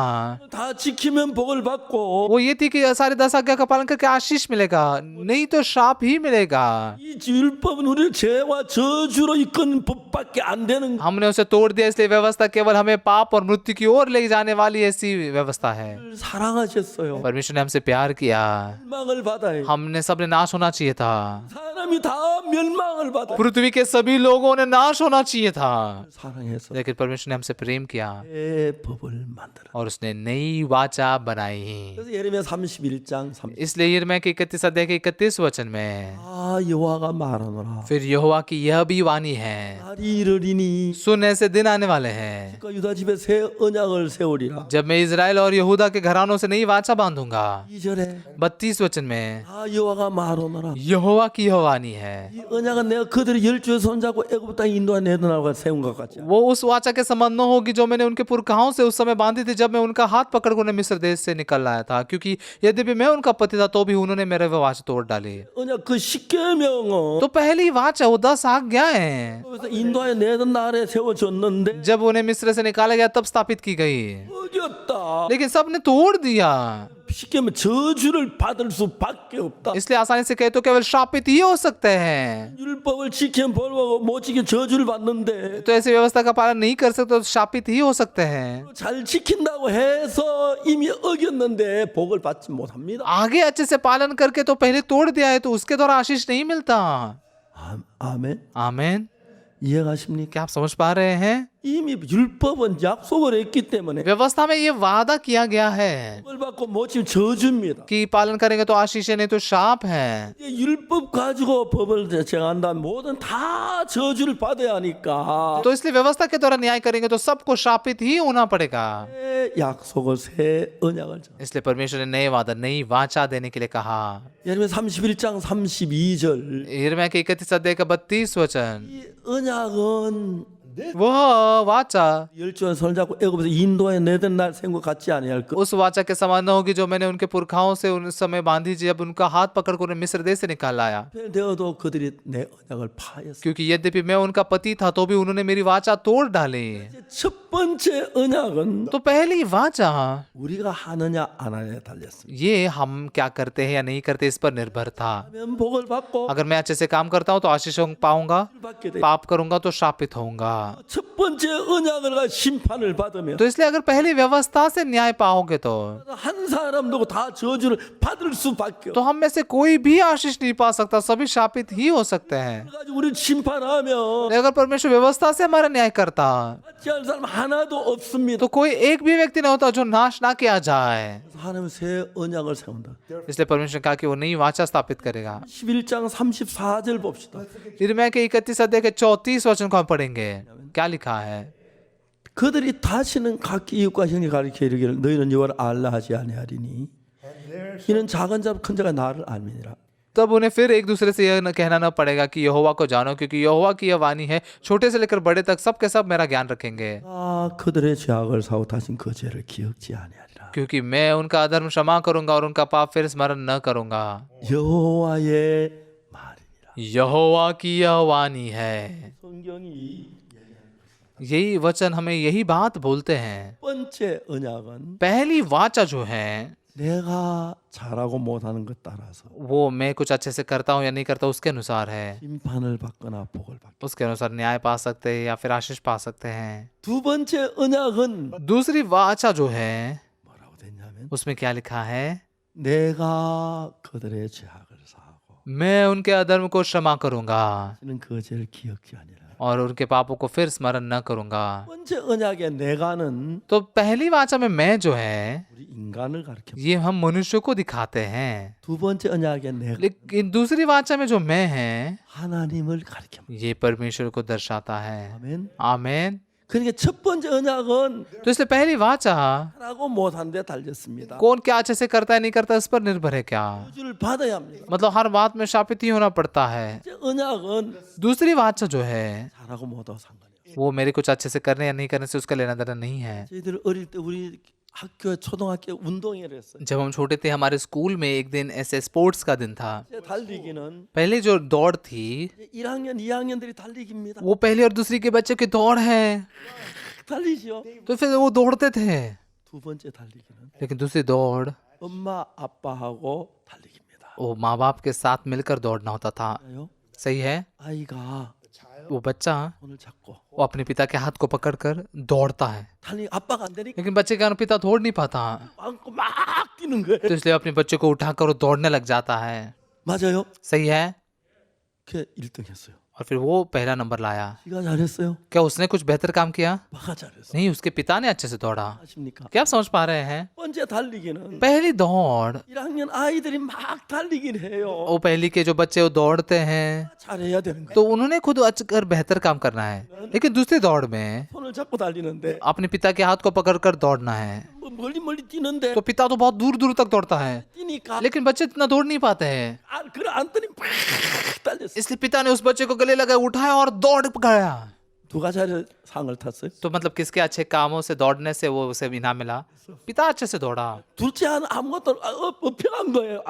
다 지키면 복을 받고 वो ये थी कि सारे 10 आज्ञा का पालन करके आशीष मिलेगा, नहीं तो श्राप ही मिलेगा। 이 율법은 우리를 죄와 저주로 이끄는 법밖에 안 되는 हमने उसे तोड़ दिया, इसलिए व्यवस्था केवल हमें पाप और मृत्यु की ओर ले जाने वाली ऐसी व्यवस्था है। 걸 사랑하셨어요. परमेश्वर ने हमसे प्यार किया, 멸망을 받아요. हमने सबने नाश होना चाहिए था, 사람이 다 멸망을 받아요. पृथ्वी के सभी लोगों ने नाश होना चाहिए था, 사랑해서 लेकिन परमेश्वर ने हमसे प्रेम किया 새 법을 만들어. और उसने नई वाचा बनाई। 그래서 예레미야 31장 3. इसलिए यिर्मयाह के 31 अध्याय के 31 वचन में 아 여호와가 말하노라. फिर यहोवा की यह भी वाणी है, 날이 이르리니 सुन ऐसे दिन आने वाले हैं 그 유다 집에 새 언약을 세우리라. जब मैं इजराइल और यहूदा के घरानों से नई वाचा बांधूंगा। 2절에 32 वचन में 아 여호와가 말하노라. यहोवा की यह वाणी है, 이 언약은 내가 그들의 열주에 손잡고 애굽 땅에 인도한 내도나가 세운 것 같지. वो उस वाचा के समान न होगी जो मैंने उनके पुरखाओं से उस समय बांधी थी, जब मैं उनका हाथ पकड़ कर उन्हें मिस्र देश से निकल लाया था, क्योंकि यद्यपि मैं उनका पति था तो भी उन्होंने मेरे वह वाचा तोड़ डाली। 언약 그 십계명은 तो पहली वाचा वो 10 आज्ञाएं 그래서 인도하여 내던 날에 세워졌는데 जब उन्हें मिस्र से निकाला गया तब स्थापित की गई, 어겼다. लेकिन सबने तोड़ दिया। 십계명 저주를 받을 수밖에 없다. इसलिए आसानी से कहे तो केवल शापित ही हो सकते हैं। 율법을 지키면 벌하고 못 지키면 저주를 받는데 तो ऐसी व्यवस्था का पालन नहीं कर सकते तो शापित ही हो सकते हैं। 잘 지킨다고 해서 이미 어겼는데 복을 받지 못합니다. आगे अच्छे से पालन करके तो पहले तोड़ दिया है तो उसके द्वारा आशीष नहीं मिलता। 아멘. आमीन। 이해가십니까? क्या आप समझ पा रहे हैं? 이미 율법은 약속을 했기 때문에 व्यवस्था में ये वादा किया गया है 복을 받고 못 지키면 저주입니다. कि पालन करेंगे तो आशीष है, नहीं तो शाप है। 이제 율법 가지고 법을 제정한다면 모든 다 저주를 받아야 하니까 तो इसलिए व्यवस्था के द्वारा न्याय करेंगे तो सबको शापित ही होना पड़ेगा। 새 약속을 새 언약을 줘. इसलिए परमेश्वर ने नए वादा नई वाचा देने के लिए कहा। 예레미야 31장 32절 यिर्मयाह के 31 अध्याय का 32 वचन, 이 언약은 वह वाचा 열조한 손을 잡고 애굽에서 인도에 내던 날 생각 같지 아니할 것. उस वाचा के समान न होगी जो मैंने उनके पुरखाओं से उन समय बांधी जब उनका हाथ पकड़ कर उन्हें मिस्र देश से निकाल लाया, 되어도 그들이 내 언약을 파했어. क्योंकि यद्यपि मैं उनका पति था तो भी उन्होंने मेरी वाचा तोड़ डाली। 첫 번째 언약은 तो पहली वाचा 우리가 하느냐 안 하느냐에 달렸습니다. ये हम क्या करते हैं या नहीं करते इस पर निर्भर था। 하면 복을 받고 अगर मैं अच्छे से काम करता हूँ तो आशीष पाऊंगा, 받게 돼. पाप करूंगा तो शापित होऊंगा। 첫 번째 언약을 가 심판을 받으면 तो इसलिए अगर पहली व्यवस्था से न्याय पाओगे तो 한 사람도 다 저주를 받을 수밖에 तो हम में से कोई भी आशीष नहीं पा सकता, सभी शापित ही हो सकते हैं। 가지고 우리 심판하면 अगर परमेश्वर व्यवस्था से हमारा न्याय करता 피할 사람 하나도 없습니다. तो कोई एक भी व्यक्ति नहीं होता जो नाश ना किया जाए। 하나님은 새 언약을 세운다. इसलिए परमेश्वर ने कहा कि वो नई वाचा स्थापित करेगा। 11장 34절 봅시다. यिर्मयाह के 31 अध्याय के 34 वचन को हम पढ़ेंगे। क्या लिखा है? 그들이 다시는 각기 이웃과 형제 가리켜 이르기를 너희는 여호와를 알라 하지 아니하리니 이는 작은 자 큰 자가 나를 알미니라. तब उन्हें फिर एक दूसरे से यह कहना न पड़ेगा कि यहोवा को जानो, क्योंकि यहोवा की यह वाणी है, छोटे से लेकर बड़े तक सब के सब मेरा ज्ञान रखेंगे। 그들의 죄악을 사고 다신 그 죄를 기억지 아니하리라. क्योंकि मैं उनका अधर्म क्षमा करूंगा और उनका पाप फिर स्मरण न करूंगा। 여호와의 말이니라. यहोवा की यह वाणी है। 성경이 यही वचन हमें यही बात बोलते हैं। 번째 언약은 पहली वाचा जो है 내가 잘하고 못하는 것 따라서 वो मैं कुछ अच्छे से करता हूँ या नहीं करता उसके अनुसार है। 심판을 받거나 복을 받고. उसके अनुसार न्याय पा सकते हैं या फिर आशीष पा सकते हैं। 두 번째 언약은 दूसरी वाचा जो है 뭐라고 됐냐면 उसमें क्या लिखा है? 내가 그들의 죄악을 사하고 मैं उनके अधर्म को क्षमा करूंगा 저는 그 죄를 기억지 아니라. और उनके पापों को फिर स्मरण न करूंगा। 번째 언약의 내가는 तो पहली वाचा में मैं जो है 우리 인간을 가르쳐. ये हम मनुष्य को दिखाते हैं, 두 번째 언약의 내가 लेकिन दूसरी वाचा में जो मैं है 하나님을 가르쳐. ये परमेश्वर को दर्शाता है। 아멘. आमेन। 그러니까 첫 번째 언약은 तो इसलिए पहली वाचा 하라고 못한데 달렸습니다. कौन क्या अच्छे से करता है नहीं करता इस पर निर्भर है क्या? 저주를 받아야 합니다. मतलब हर बात में शापित ही होना पड़ता है। 번째 언약은 दूसरी वाचा जो है 잘하고 못하고 상관이에요. वो मेरे कुछ अच्छे से करने या नहीं करने से उसका लेना देना नहीं है। 저희들 어릴 때 우리 학교 초등학교 운동회를 했어요. जब हम छोटे थे हमारे स्कूल में एक दिन ऐसे स्पोर्ट्स का दिन था। 이제 달리기는 पहले जो दौड़ थी 1학년, 2학년들이 달리기입니다. वो पहली और दूसरी के बच्चों की दौड़ है, 달리시오. तो फिर वो दौड़ते थे। 두 번째 달리기는 लेकिन दूसरी दौड़ 엄마 아빠하고 달리기입니다. वो माँ बाप के साथ मिलकर दौड़ना होता था। 맞아요? सही है? 아이가 वो बच्चा 손을 잡고 वो अपने पिता के हाथ को पकड़कर दौड़ता है, 달리 아빠가 안 되니까 लेकिन बच्चे का पिता दौड़ नहीं पाता, 안고 막 뛰는 거예요. तो इसलिए अपने बच्चे को उठाकर वो दौड़ने लग जाता है। 맞아요? सही है? 걔 1등 했어요. और फिर वो पहला नंबर लाया। 지가 잘했어요? क्या उसने कुछ बेहतर काम किया? 아빠가 잘했어요. नहीं, उसके पिता ने अच्छे से दौड़ा। 아십니까? क्या आप समझ पा रहे हैं? 번째 달리기는 पहली दौड़ 1학년 아이들이 막 달리긴 해요. वो पहली के जो बच्चे वो दौड़ते हैं 잘해야 되는 거예요. तो उन्होंने खुद अच्छकर बेहतर काम करना है, लेकिन दूसरी दौड़ में 손을 잡고 달리는데 अपने पिता के हाथ को पकड़कर दौड़ना है, 뭐 멀리 뛰는데 तो पिता तो बहुत दूर दूर तक दौड़ता है, 뛰니까 लेकिन बच्चे इतना दौड़ नहीं पाते हैं। 그래 안더니 팍 달렸어. इसलिए पिता ने उस बच्चे को गले लगाया, उठाया और दौड़ गया। 누가 잘 상을 탔어요? तो मतलब किसके अच्छे कामों से दौड़ने से वो उसे इनाम मिला? पिता अच्छे से दौड़ा। 둘째 하나 아무것도 업혀간 거예요.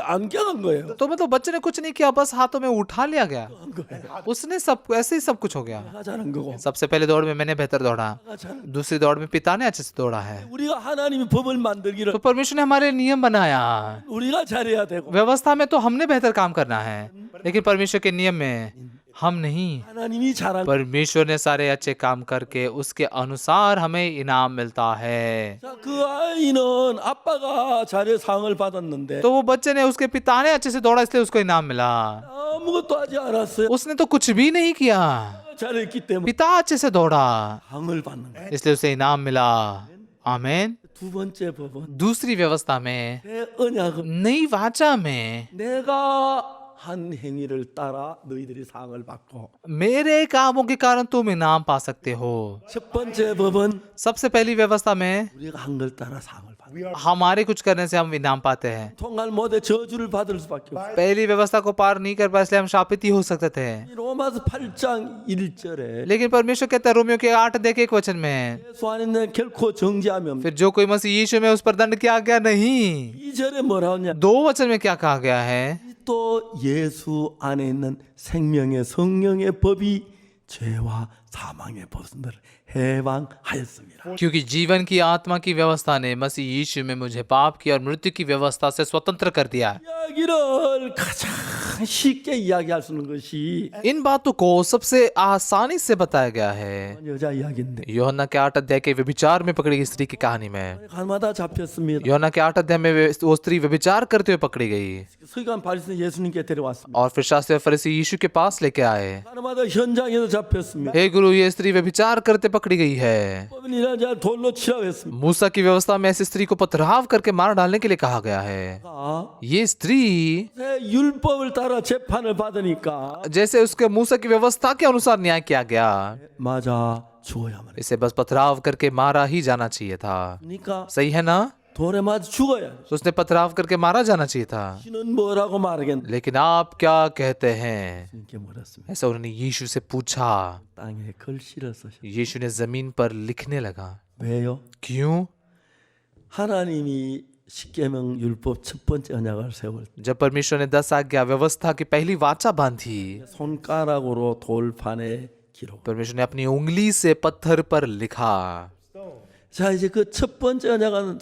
안 껴간 거예요. तो मतलब बच्चे ने कुछ नहीं किया, बस हाथों में उठा लिया गया, 한 거예요. उसने सब ऐसे ही सब कुछ हो गया। 내가 잘한 거고. सबसे पहले दौड़ में मैंने बेहतर दौड़ा, 내가 잘. दूसरी दौड़ में पिता ने अच्छे से दौड़ा है। 우리가 하나님이 법을 만들기를 तो परमेश्वर ने हमारे नियम बनाया, 우리가 잘해야 되고 व्यवस्था में तो हमने बेहतर काम करना है, लेकिन परमेश्वर के नियम में हम नहीं। 하나님이 잘한. परमेश्वर ने सारे अच्छे काम करके उसके अनुसार हमें इनाम मिलता है। 자, 그 아이는 아빠가 잘해 상을 받았는데 तो वो बच्चे ने, उसके पिता ने अच्छे से दौड़ा इसलिए उसको इनाम मिला। 아무것도 하지 않았어요. उसने तो कुछ भी नहीं किया, 잘했기 때문에 पिता अच्छे से दौड़ा 상을 받는 거예요. इसलिए उसे इनाम मिला। आमीन। 두 번째 법은 दूसरी व्यवस्था में, 내 언약은 नई वाचा में, 내가 한 행위를 따라 너희들이 상을 받고. मेरे कामों के कारण तुम इनाम पा सकते हो। 첫 번째 법은 सबसे पहली व्यवस्था में 우리가 한 걸 따라 상을 받는. हमारे कुछ करने से हम इनाम पाते हैं। 통할 못해 저주를 받을 수밖에 없어요. पहली व्यवस्था को पार नहीं कर पाए इसलिए हम शापित ही हो सकते थे, 로마서 8장 1절에 लेकिन परमेश्वर कहता है रोमियो के 8 वचन में, 예수 안에는 결코 정죄함이 없는. फिर जो कोई मसीह यीशु में उस पर दंड किया गया नहीं। 2절에 뭐라 하냐? 2 वचन में क्या कहा गया है? 또 예수 안에 있는 생명의 성령의 법이 죄와 사망의 법을 해방하였습니다. क्योंकि जीवन की आत्मा की व्यवस्था ने मसीह यीशु में मुझे पाप की और मृत्यु की व्यवस्था से स्वतंत्र कर दिया है। 이야기를 가장 가장 쉽게 이야기할 수 있는 것이 इन बातों को सबसे आसानी से बताया गया है 여자 이야기인데 यूहन्ना के 8 अध्याय के व्यभिचार में पकड़ी गई स्त्री की कहानी में। 가마다 잡혔습니다. यूहन्ना के 8 अध्याय में वो स्त्री व्यभिचार करते हुए पकड़ी गई 서기관 바리새인 예수님께 데려왔습니다. और फिर शास्त्री और फरीसी यीशु के पास लेके आए। 가마다 현장에서 잡혔습니다. हे गुरु, ये स्त्री व्यभिचार करते पकड़ी गई है। 법은 이런 자 돌로 치라고 했습니다. मूसा की व्यवस्था में ऐसी स्त्री को पथराव करके मार डालने के लिए कहा गया है। ये स्त्री 율법을 따라 재판을 받으니까 जैसे उसके मूसा की व्यवस्था के अनुसार न्याय किया गया, 맞아 죽어야만 해. इसे बस पथराव करके मारा ही जाना चाहिए था। 그러니까 सही है ना? 돌에 맞아 죽어야 해. तो उसने पथराव करके मारा जाना चाहिए था। 신은 뭐라고 말하겠노? लेकिन आप क्या कहते हैं? 이렇게 물었습니다. ऐसा उन्होंने यीशु से पूछा। 땅에 글씨를 쓰셨. यीशु ने जमीन पर लिखने लगा। 왜요? क्यों? 하나님이 십계명 율법 첫 번째 언약을 세울 때 जब परमेश्वर ने 10 आज्ञा व्यवस्था की पहली वाचा बांधी, 손가락으로 돌판에 기록. परमेश्वर ने अपनी उंगली से पत्थर पर लिखा। 자 이제 그 첫 번째 언약은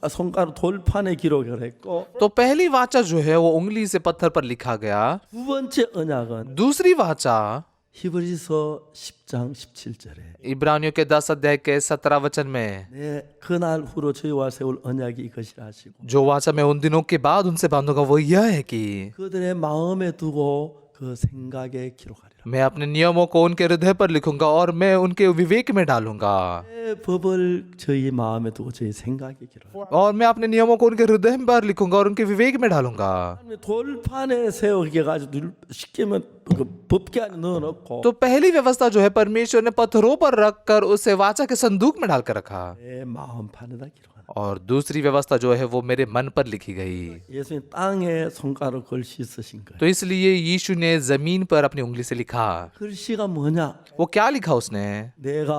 손가락 돌판에 기록을 했고 तो पहली वाचा जो है वो उंगली से पत्थर पर लिखा गया। 두 번째 언약은 दूसरी वाचा 히브리서 10장 17절에 इब्रानियों के 10 अध्याय के 17 वचन में, 내 그날 후로 저희와 세울 언약이 이것이라 하시고 जो वाचा मैं उन दिनों के बाद उनसे बांधूंगा वो यह है कि 그들의 마음에 두고 그 생각에 기록하리라. मैं अपने नियमों को उनके हृदय पर लिखूंगा और मैं उनके विवेक में डालूंगा। 내 법을 저희 마음에 두고 저희 생각에 기록하리라. और मैं अपने नियमों को उनके हृदय पर लिखूंगा और उनके विवेक में डालूंगा। 돌판에 세우게 가지고 쉽게면 그 법계 안에 넣어놓고 तो पहली व्यवस्था जो है परमेश्वर ने पत्थरों पर रखकर उसे वाचा के संदूक में डालकर रखा, 내 마음판에다 기록하라. और दूसरी व्यवस्था जो है वो मेरे मन पर लिखी गई। 예수님 땅에 손가락 글씨 쓰신 거예요. तो इसलिए यीशु ने जमीन पर अपनी उंगली से लिखा। 글씨가 뭐냐? वो क्या लिखा उसने? 내가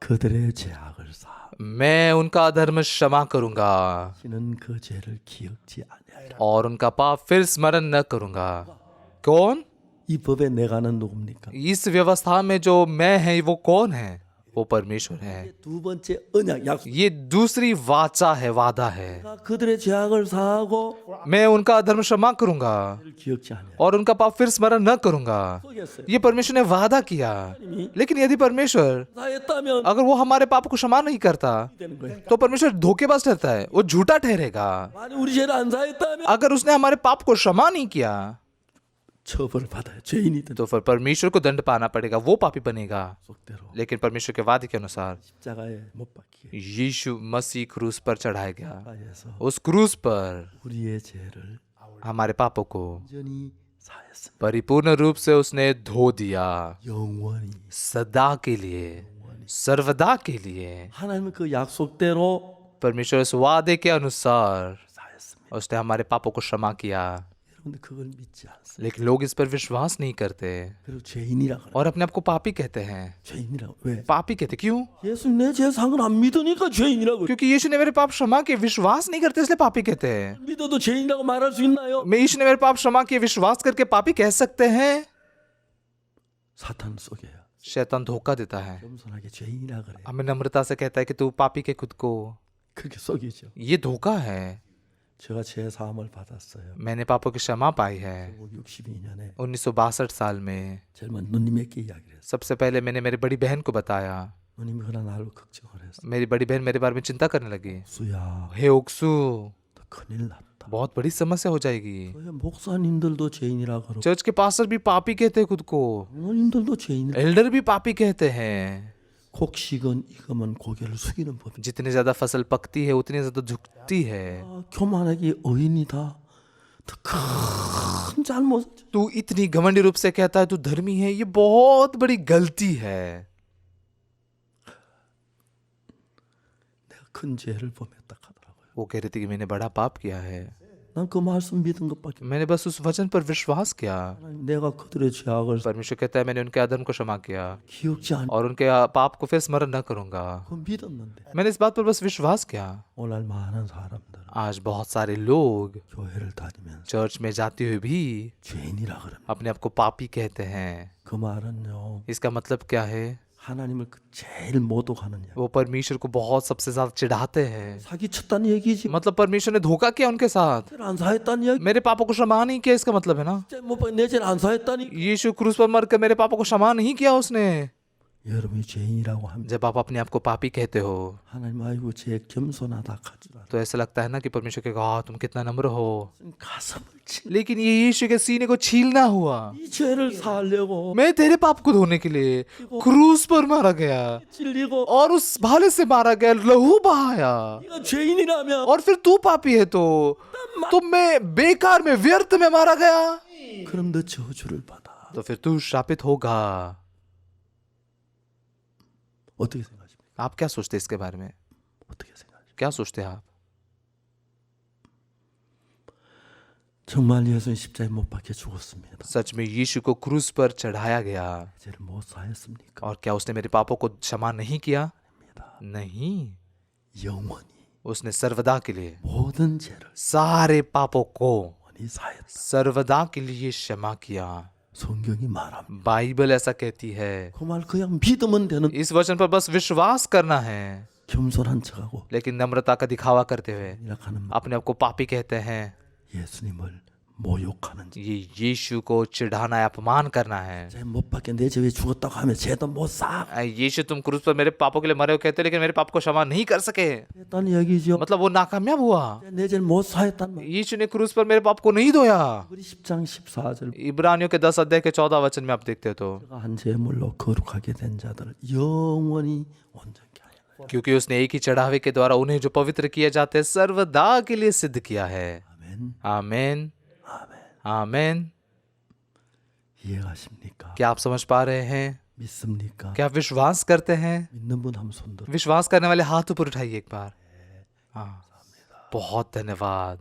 그들의 죄악을 사. मैं उनका अधर्म क्षमा करूंगा 시는 그 죄를 기억지 아니하리라. और उनका पाप फिर स्मरण न करूंगा। कौन? 이 법에 내가는 누굽니까? इस व्यवस्था में जो मैं है वो कौन है? वो परमेश्वर है। 두 번째 언약 약속. ये दूसरी वाचा है, वादा है। 내가 그들의 죄악을 사하고 मैं उनका अधर्म क्षमा करूंगा 죄를 기억지 아니하리라. और उनका पाप फिर स्मरण न करूंगा। 속였어요. ये परमेश्वर ने वादा किया। लेकिन यदि परमेश्वर 사했다면 अगर वो हमारे पाप को क्षमा नहीं करता 되는 거예요. तो परमेश्वर धोखेबाज ठहरता है, वो झूठा ठहरेगा। 만약 우리 죄를 안 사했다면 अगर उसने हमारे पाप को क्षमा नहीं किया 처벌을 받아요. 죄인이든 तो फिर परमेश्वर को दंड पाना पड़ेगा, वो पापी बनेगा। 속대로 लेकिन परमेश्वर के वादे के अनुसार 십자가에 못 박히게 यीशु मसीह क्रूस पर चढ़ाया गया। 십자가에서 उस क्रूस पर 우리의 죄를 हमारे पापों को 완전히 사했습니다. परिपूर्ण रूप से उसने धो दिया, 영원히 सदा के लिए, सर्वदा के लिए। 하나님은 그 약속대로 परमेश्वर उस वादे के अनुसार 사했습니다. उसने हमारे पापों को क्षमा किया। 여러분들 그걸 믿지 않습니다. लेकिन लोग इस पर विश्वास नहीं करते 그리고 죄인이라 그래요. और अपने आप को पापी कहते हैं। 죄인이라고 왜? पापी कहते क्यों? 예수 내 죄 산 건 안 믿으니까 죄인이라고. क्योंकि यीशु ने मेरे पाप क्षमा किए, विश्वास नहीं करते इसलिए पापी कहते हैं। 믿어도 죄인이라고 말할 수 있나요? मैं यीशु ने मेरे पाप क्षमा किए विश्वास करके पापी कह सकते हैं? 사탄 속여요. शैतान धोखा देता है, 겸손하게 죄인이라 그래요. हमें नम्रता से कहता है कि तू पापी के खुद को। 그렇게 속이죠. ये धोखा है। 제가 죄 사함을 받았어요. मैंने पापों की क्षमा पाई है 62년에 1962 साल में। 젊은 누님에게 이야기를 했어요. सबसे पहले मैंने मेरी बड़ी बहन को बताया। 누님이 그날 나를 걱정을 했어. मेरी बड़ी बहन मेरे बारे में चिंता करने लगी। 수야, हे ओक्सू, 너 큰일 났다. बहुत बड़ी समस्या हो जाएगी। 왜 목사님들도 죄인이라 그러고 चर्च के पास्टर भी पापी कहते हैं खुद को, 장로님들도 죄인이라. एल्डर भी पापी कहते हैं। 곡식은 익으면 고개를 숙이는 법이. जितनी ज्यादा फसल पकती है उतनी ज्यादा झुकती है। 교만하게 의인이다. 더 큰 잘못. तू इतनी घमंडी रूप से कहता है तू धर्मी है, ये बहुत बड़ी गलती है। 내가 큰 죄를 범했다 하더라고요. वो कह रही थी कि मैंने बड़ा पाप किया है। 난 그 말씀 믿은 것밖에. मैंने बस उस वचन पर विश्वास किया। 하나님, 내가 그들의 죄악을 परमेश्वर कहता है मैंने उनके अधर्म को क्षमा किया 기억지 않. और उनके पाप को फिर स्मरण न करूंगा। 그 믿었는데 मैंने इस बात पर बस विश्वास किया। 오늘 많은 사람들 आज बहुत सारे लोग 교회를 다니면서 चर्च में जाते हुए भी 죄인이라 그럽니다. अपने आप को पापी कहते हैं। 그 말은요. इसका मतलब क्या है? 하나님을 제일 모독하는 야. वो परमेश्वर को बहुत सबसे ज्यादा चिढ़ाते हैं। 사기 쳤다는 얘기지. मतलब परमेश्वर ने धोखा किया उनके साथ, 안 사했다는 얘기. मेरे पापों को क्षमा नहीं किया, इसका मतलब है ना 내 죄를 안 사했다니. यीशु क्रूस पर मरकर मेरे पापों को क्षमा नहीं किया उसने। 여러분이 죄인이라고 하면 जब आप अपने आप को पापी कहते हो 하나님 아이고 제 겸손하다 가지라. तो ऐसा लगता है ना कि परमेश्वर के कहा तुम कितना नम्र हो, 가슴을 치. लेकिन ये यीशु के सीने को छीलना हुआ। 이 죄를 사하려고 मैं तेरे पाप को धोने के लिए क्रूस पर मारा गया 찔리고 और उस भाले से मारा गया, लहू बहाया, 네가 죄인이라면 और फिर तू पापी है तो मैं बेकार में व्यर्थ में मारा गया, 그럼 너 저주를 받아. तो फिर तू श्रापित होगा। 어떻게 생각하십니까? आप क्या सोचते हैं इसके बारे में? 어떻게 생각하십니까? क्या सोचते हैं आप? 정말 예수님 십자가에 못 박혀 죽었습니다. सच में यीशु को क्रूस पर चढ़ाया गया, 죄를 못 사했습니까? और क्या उसने मेरे पापों को क्षमा नहीं किया? 아닙니다. नहीं, 영원히 उसने सर्वदा के लिए 모든 죄를 सारे पापों को 영원히 사했다. सर्वदा के लिए क्षमा किया। 성경이 말합니다. बाइबल ऐसा कहती है। 그 말 그냥 믿으면 되는 इस वचन पर बस विश्वास करना है, 겸손한 척하고 लेकिन नम्रता का दिखावा करते हुए 이라카는 अपने आप को पापी कहते हैं। 예수님을 모욕하는 ये यीशु को चिढ़ाना है, अपमान करना है। 죄못 박혀 내 죄에 죽었다고 하면 죄도 못 사. यीशु तुम क्रूस पर मेरे पापों के लिए मरे हो कहते, लेकिन मेरे पाप को क्षमा नहीं कर सके, 했다는 얘기죠. मतलब वो नाकामयाब हुआ। 내 죄를 못 사했단 말. यीशु ने क्रूस पर मेरे पाप को नहीं धोया। 우리 10장 14절 इब्रानियों के 10 अध्याय के 14 वचन में आप देखते हो तो 한 제물로 거룩하게 된 자들을 영원히 온전케 하여. क्योंकि उसने एक ही चढ़ावे के द्वारा उन्हें जो पवित्र किए जाते हैं सर्वदा के लिए सिद्ध किया है। 아멘. आमीन, 아멘. आमीन। 이해가십니까? क्या आप समझ पा रहे हैं? 믿습니까? क्या आप विश्वास करते हैं? 믿는 분 한번 손 들어. विश्वास करने वाले हाथ ऊपर उठाइए एक बार। हाँ, बहुत धन्यवाद।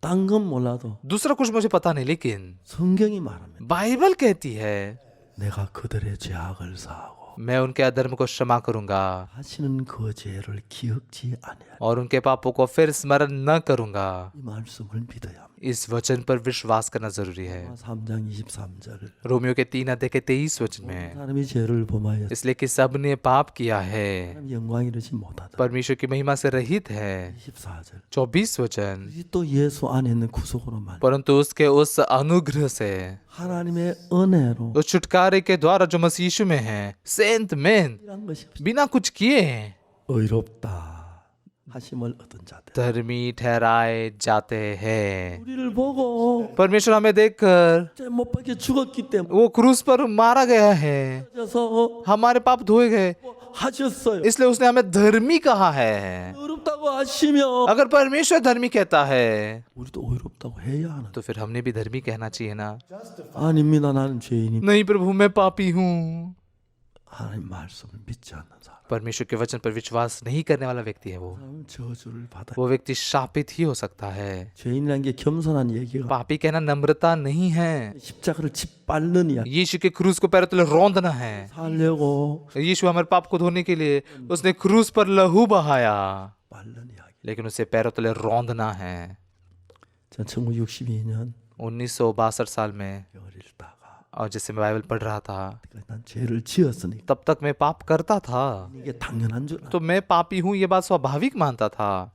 딴 건 몰라도 दूसरा कुछ मुझे पता नहीं, लेकिन 성경이 말합니다. बाइबल कहती है 내가 그들의 죄악을 사하고 मैं उनके अधर्म को क्षमा करूंगा 다시는 그 죄를 기억지 아니하리. और उनके पापों को फिर स्मरण न करूंगा। 이 말씀을 믿어야 합니다. इस वचन पर विश्वास करना जरूरी है। 3장 23절. रोमियो के 3 अध्याय के 23 वचन में, 사람이 죄를 범하여 इसलिए कि सबने पाप किया है, 사람 영광 이르지 못하다. परमेश्वर की महिमा से रहित है। 24절. 24 वचन, 또 예수 안에 있는 구속으로 말. परंतु उसके उस अनुग्रह से, 하나님의 은혜로 उस छुटकारे के द्वारा जो मसीह यीशु में है, सेंट में 이란 것이 없이 बिना कुछ किए 의롭다 하심을 얻은 자들. धर्मी ठहराए जाते हैं। 우리를 보고 परमेश्वर हमें देखकर, 죄 못 박혀 죽었기 때문에 वो क्रूस पर मारा गया है, 서 हमारे पाप धोए गए, 하셨어요. इसलिए उसने हमें धर्मी कहा है। 의롭다고 하시며 अगर परमेश्वर धर्मी कहता है 우리도 의롭다고 해야 하는. तो फिर हमने भी धर्मी कहना चाहिए ना। 아닙니다. 나는 죄인입니다. नहीं प्रभु, मैं पापी हूँ। 하나님 말씀을 믿지 않는 사람. परमेश्वर के वचन पर विश्वास नहीं करने वाला व्यक्ति है 사람은 저주를 받아요. वो व्यक्ति शापित ही हो सकता है। 죄인이라는 게 겸손한 얘기가 पापी कहना नम्रता नहीं है, 십자가를 짓밟는 이야기. यीशु के क्रूस को पैरों तले रौंदना है। 살려고 यीशु हमारे पाप को धोने के लिए उसने क्रूस पर लहू बहाया, 밟는 이야기. लेकिन उसे पैरों तले रौंदना है। 전 1962년 1962 साल में, 어릴 다가 और जैसे मैं बाइबल पढ़ रहा था, 난 죄를 지었으니까 तब तक मैं पाप करता था, 이게 당연한 줄 알아. तो मैं पापी हूँ ये बात स्वाभाविक मानता था।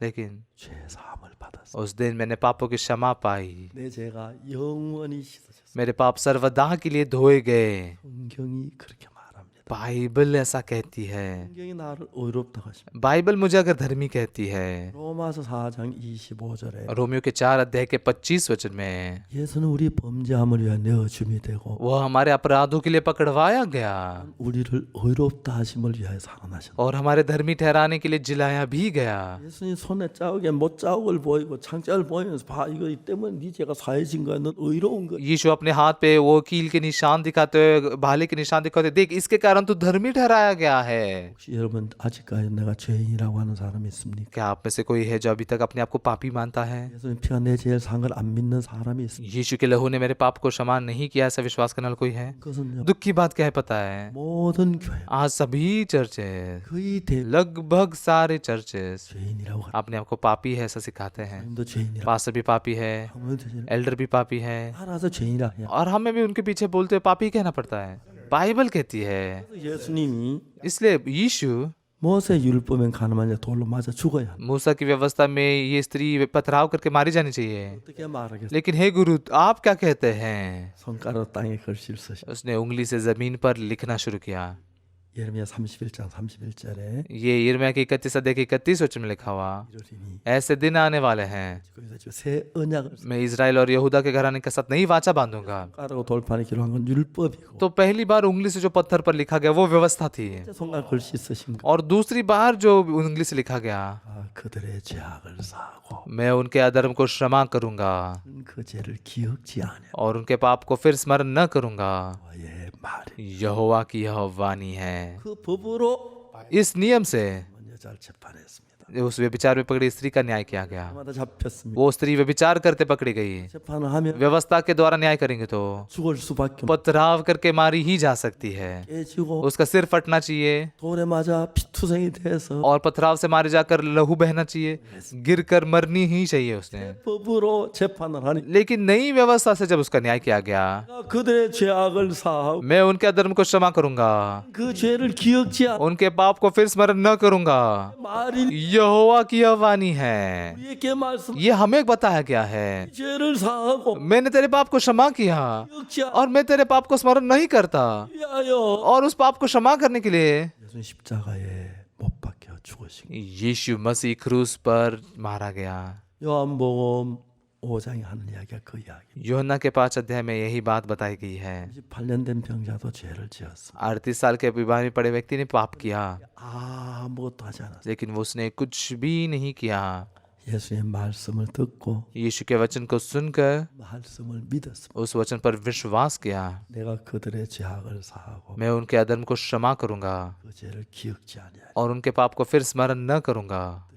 लेकिन 죄 사함을 받았어. उस दिन मैंने पापों की क्षमा पाई, 내 죄가 영원히 씻어졌어. मेरे पाप सर्वदा के लिए धोए गए। 성경이 그렇게 말합니다. बाइबल ऐसा कहती है। 성경이 나를 의롭다고 하십니다. बाइबल मुझे अगर धर्मी कहती है, 로마서 4장 25절에 रोमियो के 4 अध्याय के 25 वचन में, 예수는 우리 범죄함을 위하여 내어 줌이 되고 वो हमारे अपराधों के लिए पकड़वाया गया 우리를 의롭다 하심을 위하여 살아나셨다. और हमारे धर्मी ठहराने के लिए जिलाया भी गया। 예수님 손에 자국에 못 자국을 보이고 창자를 보이면서 봐 이거 이 때문에 네 죄가 사해진 거야. 넌 의로운 거야. यीशु अपने हाथ पे वो कील के निशान दिखाते हुए, भाले के निशान दिखाते हुए, देख इसके कारण तो धर्मी ठहराया गया है। 혹시 여러분 아직까지 내가 죄인이라고 하는 사람이 있습니까? क्या आप में से कोई है जो अभी तक अपने आप को पापी मानता है? 예수님 피가 내 죄를 산 걸 안 믿는 사람이 있습니다. यीशु के लहू ने मेरे पाप को क्षमा नहीं किया, ऐसा विश्वास करने वाला कोई है? 그것은요. दुख की बात क्या है पता है? 모든 교회 आज सभी चर्चेस, 거의 대 लगभग सारे चर्चेस 죄인이라고 하는 अपने आप को पापी है ऐसा सिखाते हैं। 사람도 죄인이라고 पास्टर भी पापी है, 하면 되잖아요. एल्डर भी पापी है, 알아서 죄인이라 해요. और हमें भी उनके पीछे बोलते हुए पापी कहना पड़ता है। बाइबल कहती है। 예수님이 इसलिए यीशु 모세 율법엔 가늠한 자 돌로 맞아 죽어야 한다. मूसा की व्यवस्था में ये स्त्री पथराव करके मारी जानी चाहिए। 어떻게 말하겠어? लेकिन हे गुरु, आप क्या कहते हैं? 손가락 땅에 글씨를 쓰시. उसने उंगली से जमीन पर लिखना शुरू किया। 예레미야 31장 31절에 ये यिर्मयाह की 31 अध्याय की 31 वचन में लिखा हुआ, 이러리니 ऐसे दिन आने वाले हैं, 거기서 지금 새 언약을 मैं इजराइल और यहूदा के घराने के साथ नई वाचा बांधूंगा। 손가락으로 돌판에 기록한 건 율법이고 तो पहली बार उंगली से जो पत्थर पर लिखा गया वो व्यवस्था थी, 손가락 글씨 쓰신 거. और दूसरी बार जो उंगली से लिखा गया, 아, 그들의 죄악을 사하고 मैं उनके अधर्म को क्षमा करूंगा 그 죄를 기억지 않아. और उनके पाप को फिर स्मरण न करूंगा। 의 말이. यहोवा की यह वाणी है। 그 법으로 इस नियम से 여자를 재판했습니다. उस व्यभिचार में पकड़ी स्त्री का न्याय किया गया। 마다 잡혔습니다. वो स्त्री व्यभिचार करते पकड़ी गई। 재판을 하면 व्यवस्था के द्वारा न्याय करेंगे तो 죽을 수밖에 없. पथराव करके मारी ही जा सकती है। 깨지고 उसका सिर फटना चाहिए 돌에 맞아 피투성이 돼서 और पथराव से मारे जाकर लहू बहना चाहिए, गिरकर मरनी ही चाहिए उसने। 법으로 재판을 하니 लेकिन नई व्यवस्था से जब उसका न्याय किया गया, 그들의 죄악을 사하고 मैं उनके अधर्म को क्षमा करूंगा, 그 죄를 기억지 않. उनके पाप को फिर स्मरण न करूंगा। 말이 यहोवा की यह वाणी है। 우리에게 말씀. ये हमें बताया गया है। 죄를 사하고 मैंने तेरे पाप को क्षमा किया 기억지 और मैं तेरे पाप को स्मरण नहीं करता, 않아요. और उस पाप को क्षमा करने के लिए 예수님 십자가에 못 박혀 죽으신. यीशु मसीह क्रूस पर मारा गया। 요한복음 5장에 하는 이야기가 그 이야기. यूहन्ना के 5 अध्याय में यही बात बताई गई है। 28년 된 병자도 죄를 지었어. 38 साल के बीमार में पड़े व्यक्ति ने पाप किया, 아무것도 하지 않았어. लेकिन वो उसने कुछ भी नहीं किया। 예수의 말씀을 듣고 यीशु के वचन को सुनकर 말씀을 믿었어. उस वचन पर विश्वास किया। 내가 그들의 죄악을 사하고 मैं उनके अधर्म को क्षमा करूंगा 그 죄를 기억지 아니하리. और उनके पाप को फिर स्मरण न करूंगा,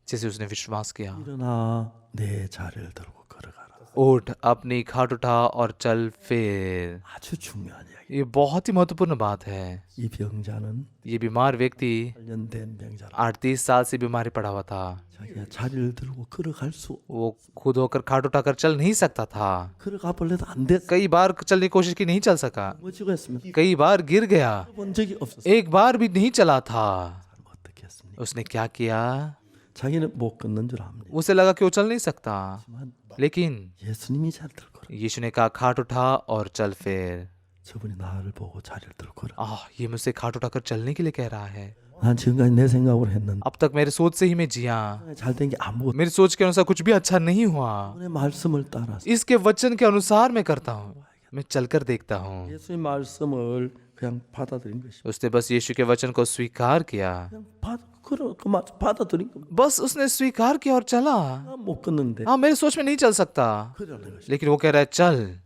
जैसे उसने विश्वास किया। 일어나 내 자리를 들고 걸어가라. उठ, अपनी खाट उठा और चल फिर। 아주 중요한 이야기. ये बहुत ही महत्वपूर्ण बात है। 이 병자는 ये बीमार व्यक्ति 8년 된 병자라. 38 साल से बीमारी पड़ा हुआ था। 자기가 자리를 들고 걸어갈 수. वो खुद होकर खाट उठाकर चल नहीं सकता था। 걸어가 볼래도 안 됐어. कई बार चलने की कोशिश की, नहीं चल सका। 뭐지고 했으면 कई बार गिर गया, 본 적이 없었어. एक बार भी नहीं चला था। 어떻게 했습니까? उसने क्या किया? 자기는 못 걷는 줄 압니다. उसे लगा कि वो चल नहीं सकता, 하지만 लेकिन 예수님이 자리를 들고 걸어. यीशु ने कहा खाट उठा और चल फिर। 저분이 나를 보고 자리를 들고 걸어. ये मुझसे खाट उठाकर चलने के लिए कह रहा है। 난 지금까지 내 생각으로 했는데 अब तक मेरे सोच से ही मैं जिया, 잘된 게 아무것도. मेरी सोच के अनुसार कुछ भी अच्छा नहीं हुआ। 내 말씀을 따라서 इसके वचन के अनुसार मैं करता हूँ, मैं चलकर देखता हूँ। 예수의 말씀을 그냥 받아들인 것이. उसने बस यीशु के वचन को स्वीकार किया, 그냥 받아들인 거. बस उसने स्वीकार किया और चला। 못 걷는데 मेरी सोच में नहीं चल सकता, 그러는 것이. लेकिन वो कह रहा है चल,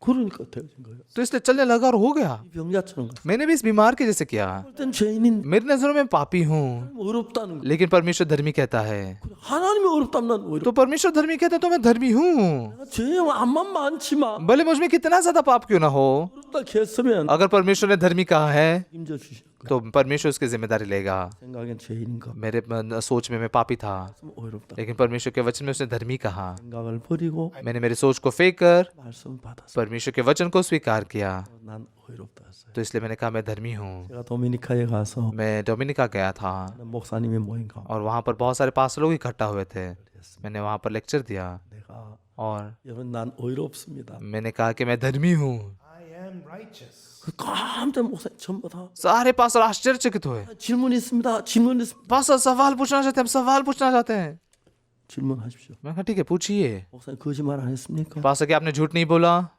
그러니까 되어진 거예요. तो इसलिए चलने लगा और हो गया। 이 병자처럼 मैंने भी इस बीमार के जैसे किया। 볼 땐 죄인인데 मेरी नजरों में पापी हूँ, 어렵다는 거. लेकिन परमेश्वर धर्मी कहता है। 하나님이 어렵다면 난 오히려 तो परमेश्वर धर्मी कहता है तो मैं धर्मी हूँ, 죄 암만 많지만 भले मुझ में कितना ज्यादा पाप क्यों ना हो। 어렵다 했으면 अगर परमेश्वर ने धर्मी कहा है 책임져 주실 거야. तो परमेश्वर उसकी जिम्मेदारी लेगा। 생각엔 죄인인 거. मेरे सोच में मैं पापी था, 어렵다. लेकिन परमेश्वर के वचन में उसने धर्मी कहा। 생각을 버리고 मैंने मेरी सोच को फेंक कर 말씀을 받았어. परमेश्वर के वचन को स्वीकार किया, 난 어렵다 했어요. तो इसलिए मैंने कहा मैं धर्मी हूँ। 제가 도미니카에 가서 मैं डोमिनिका गया था 목사님의 모임 가. और वहाँ पर बहुत सारे पास्टर लोग इकट्ठा हुए थे। मैंने वहाँ पर लेक्चर दिया 내가 और 여러분 난 어렵습니다. मैंने कहा कि मैं धर्मी हूँ। 깜짝 목사님 전부 다 सारे पास्टर आश्चर्यचकित हुए। 질문 있습니다. 질문 있습니다. पास्टर सवाल पूछना चाहते हैं, हम सवाल पूछना चाहते हैं। 질문하십시오. मैं कहा ठीक है पूछिए। 목사님 거짓말 안 했습니까? पास्टर क्या आपने झूठ नहीं बोला?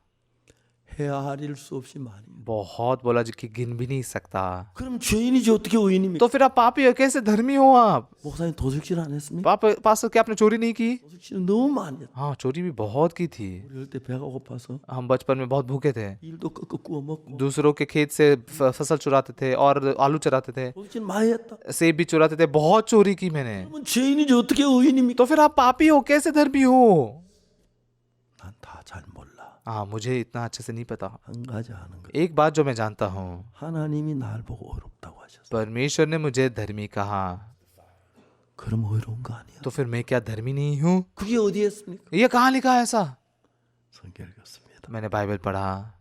헤아릴 수 없이 많이. बहुत बोला जी कि गिन भी नहीं सकता। 그럼 죄인이지 어떻게 의인입니까? तो फिर आप पापी हो, कैसे धर्मी हो आप? 목사님 도둑질 안 했습니까? पास्टर क्या आपने चोरी नहीं की? 도둑질은 너무 많이 했다. हाँ, चोरी भी बहुत की थी। 우리 어릴 때 배가 고파서 हम बचपन में बहुत भूखे थे, 일도 끄끄 구워 먹고 दूसरों के खेत से फसल चुराते थे और आलू चराते थे, 도둑질 많이 했다. सेब भी चुराते थे, बहुत चोरी की मैंने। 그러면 죄인이지 어떻게 의인입니까? तो फिर आप पापी हो, कैसे धर्मी हो? 난 다 잘 몰라. हाँ, मुझे इतना अच्छे से नहीं पता। 한 가지 아는 거. एक बात जो मैं जानता हूँ, 하나님이 날 보고 어렵다고 하셨어. परमेश्वर ने मुझे धर्मी कहा, 그럼 어려운 거 아니야? तो फिर मैं क्या धर्मी नहीं हूँ? 그게 어디에 있습니까? ये कहाँ लिखा है ऐसा? 성경 읽었습니다. मैंने बाइबल पढ़ा,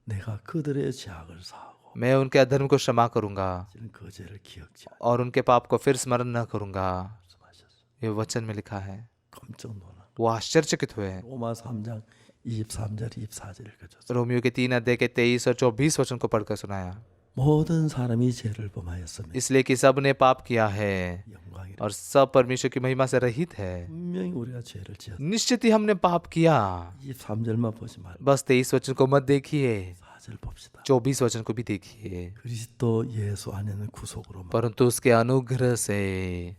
내가 그들의 죄악을 사하고 मैं उनके अधर्म को क्षमा करूंगा 이제는 그 죄를 기억지 않아. और उनके पाप को फिर स्मरण न करूंगा। 말씀하셨어요. ये वचन में लिखा है। 깜짝 놀라. वो आश्चर्यचकित हुए। 로마 3장 23절 24절 읽어줬어요. रोमियो के 3 अध्याय के 23 और 24 वचन को पढ़कर सुनाया। 모든 사람이 죄를 범하였으며 इसलिए कि सब ने पाप किया है 영광이라. और सब परमेश्वर की महिमा से रहित है। 분명히 우리가 죄를 지었어. निश्चित ही हमने पाप किया। 23절만 보지 말고 बस 23 वचन को मत देखिए, 4절 봅시다. 24 वचन को भी देखिए। 그리스도 예수 안에는 구속으로 परंतु उसके अनुग्रह से,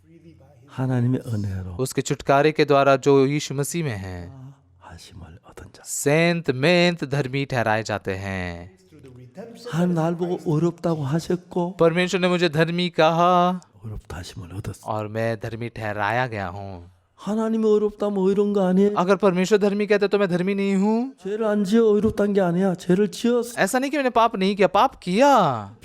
하나님의 은혜로 उसके छुटकारे के द्वारा जो यीशु मसीह में है, 하심을 얻은 자. सेंत मेंत धर्मी ठहराए जाते हैं। 하나님 날 보고 어렵다고 하셨고 परमेश्वर ने मुझे धर्मी कहा 어렵다 하심을 얻었어. और मैं धर्मी ठहराया गया हूँ। 하나님이 어렵다면 이런 거 아니에요? अगर परमेश्वर धर्मी कहते तो मैं धर्मी नहीं हूँ। 죄를 안 지어 어렵다는 게 아니야. 죄를 지었어. ऐसा नहीं कि मैंने पाप नहीं किया, पाप किया,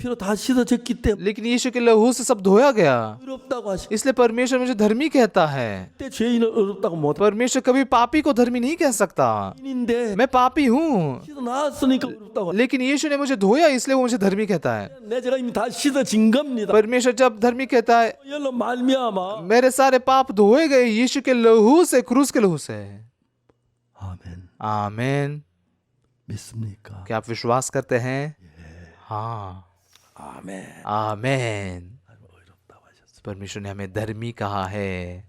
피로 다 씻어졌기 때문에 लेकिन यीशु के लहू से सब धोया गया। 어렵다고 하시. इसलिए परमेश्वर मुझे धर्मी कहता है। 그때 죄인을 어렵다고 못. परमेश्वर कभी पापी को धर्मी नहीं कह सकता। 인인데 मैं पापी हूँ, 씻어 나왔으니까 어렵다고. लेकिन यीशु ने मुझे धोया इसलिए वो मुझे धर्मी कहता है। 내 죄가 이미 다 씻어진 겁니다. परमेश्वर जब धर्मी कहता है 열로 말미암아. मेरे सारे पाप धोए गए यीशु के लहू से, क्रूस के लहू से। 아멘. आमीन। 믿습니까? क्या आप विश्वास करते हैं? हाँ, 아멘. आमीन। 어렵다고 하셨어. परमेश्वर ने हमें धर्मी कहा है।